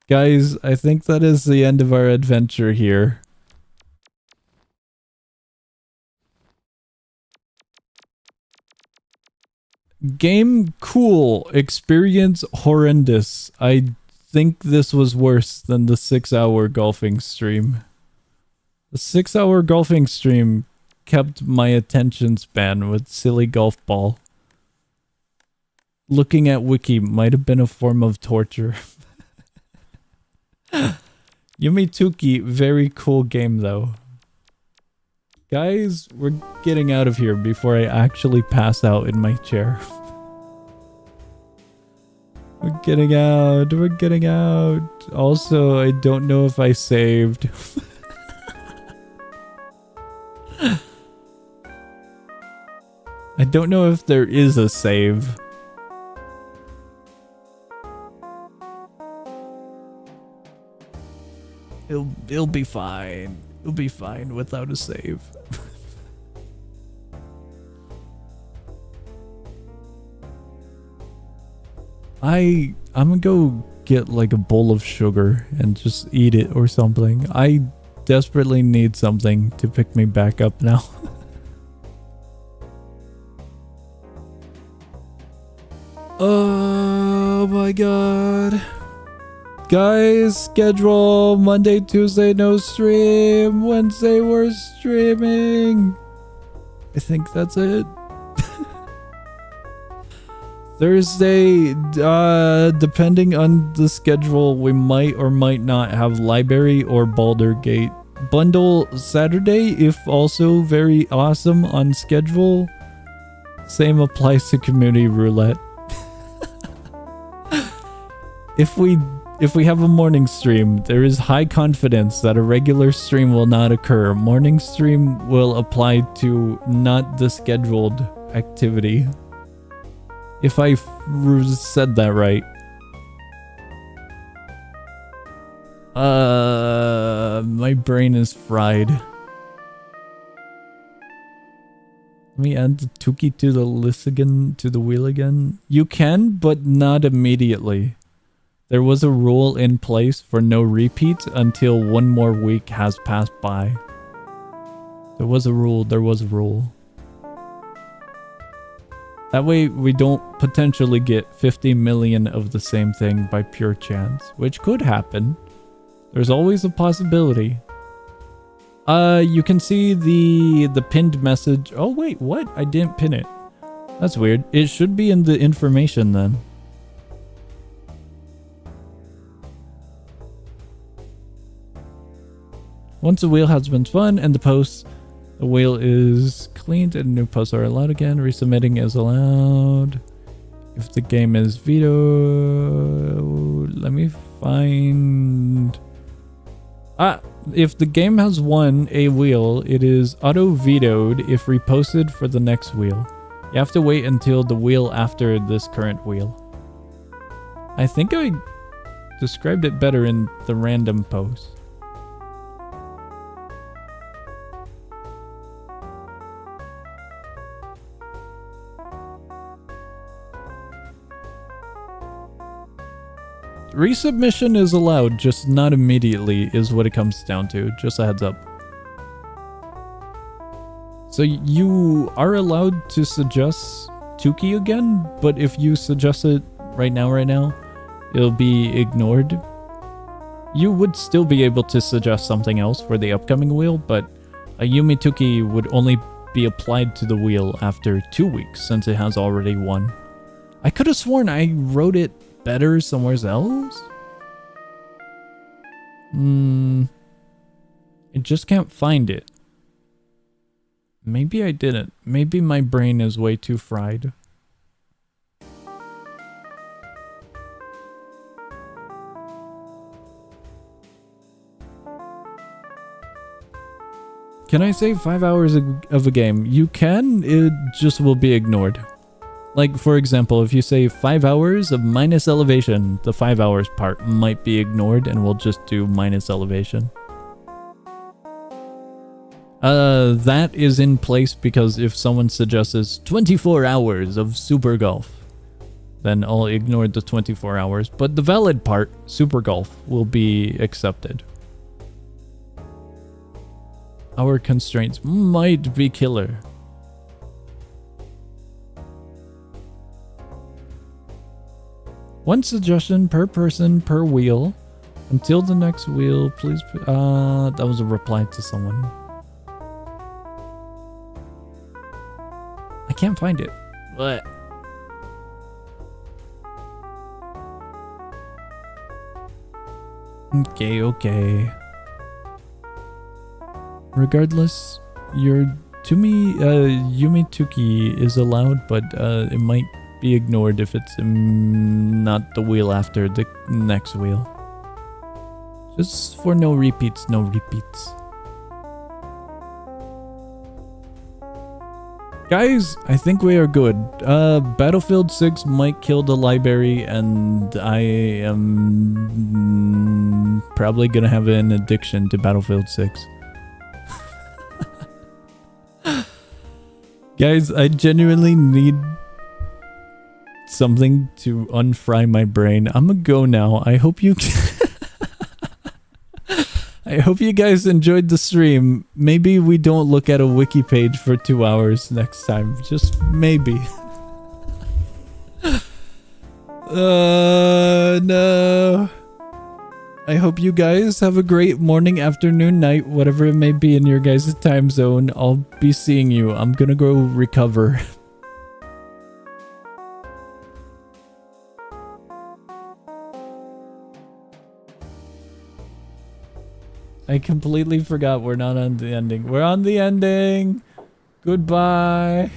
Guys, I think that is the end of our adventure here. Game cool, experience horrendous. I think this was worse than the 6-hour golfing stream. The 6-hour golfing stream kept my attention span with silly golf ball. Looking at wiki might have been a form of torture. Yume 2kki, very cool game though. Guys, we're getting out of here before I actually pass out in my chair. We're getting out. We're getting out. Also, I don't know if I saved. I don't know if there is a save. It'll be fine. It'll be fine without a save. I'm gonna go get like a bowl of sugar and just eat it or something. I desperately need something to pick me back up now. Oh my god. Guys, schedule Monday, Tuesday, no stream. Wednesday, we're streaming. I think that's it. Thursday, depending on the schedule, we might or might not have Library or Baldur Gate. Bundle Saturday, if also very awesome on schedule. Same applies to Community Roulette. If we have a morning stream, there is high confidence that a regular stream will not occur. Morning stream will apply to not the scheduled activity. If I said that right. My brain is fried. Let me add the 2kki to the list again, to the wheel again. You can, but not immediately. There was a rule in place for no repeats until one more week has passed by. There was a rule. That way we don't potentially get 50 million of the same thing by pure chance, which could happen. There's always a possibility. You can see the pinned message. Oh wait, what? I didn't pin it. That's weird. It should be in the information then. Once the wheel has been spun and the wheel is cleaned and new posts are allowed again, resubmitting is allowed. If the game is vetoed, let me find... if the game has won a wheel, it is auto-vetoed if reposted for the next wheel. You have to wait until the wheel after this current wheel. I think I described it better in the random post. Resubmission is allowed, just not immediately is what it comes down to. Just a heads up. So you are allowed to suggest 2kki again, but if you suggest it right now, it'll be ignored. You would still be able to suggest something else for the upcoming wheel, but a Yume 2kki would only be applied to the wheel after 2 weeks since it has already won. I could have sworn I wrote it better somewhere else? I just can't find it. Maybe I didn't. Maybe my brain is way too fried. Can I save 5 hours of a game? You can, it just will be ignored. Like, for example, if you say 5 hours of minus elevation, the 5 hours part might be ignored and we'll just do minus elevation. That is in place because if someone suggests 24 hours of Super Golf, then I'll ignore the 24 hours. But the valid part, Super Golf, will be accepted. Our constraints might be killer. One suggestion per person per wheel. Until the next wheel, please. That was a reply to someone. I can't find it. What? Okay. Regardless, your Yume 2kki is allowed, but it might be ignored if it's not the wheel after the next wheel. Just for no repeats. Guys, I think we are good. Battlefield 6 might kill the library, and I am probably gonna have an addiction to Battlefield 6. Guys, I genuinely need something to unfry my brain. I'm gonna go now. I hope you guys enjoyed the stream. Maybe we don't look at a wiki page for 2 hours next time. Just maybe. No. I hope you guys have a great morning, afternoon, night, whatever it may be in your guys' time zone. I'll be seeing you. I'm gonna go recover. I completely forgot we're not on the ending. We're on the ending. Goodbye.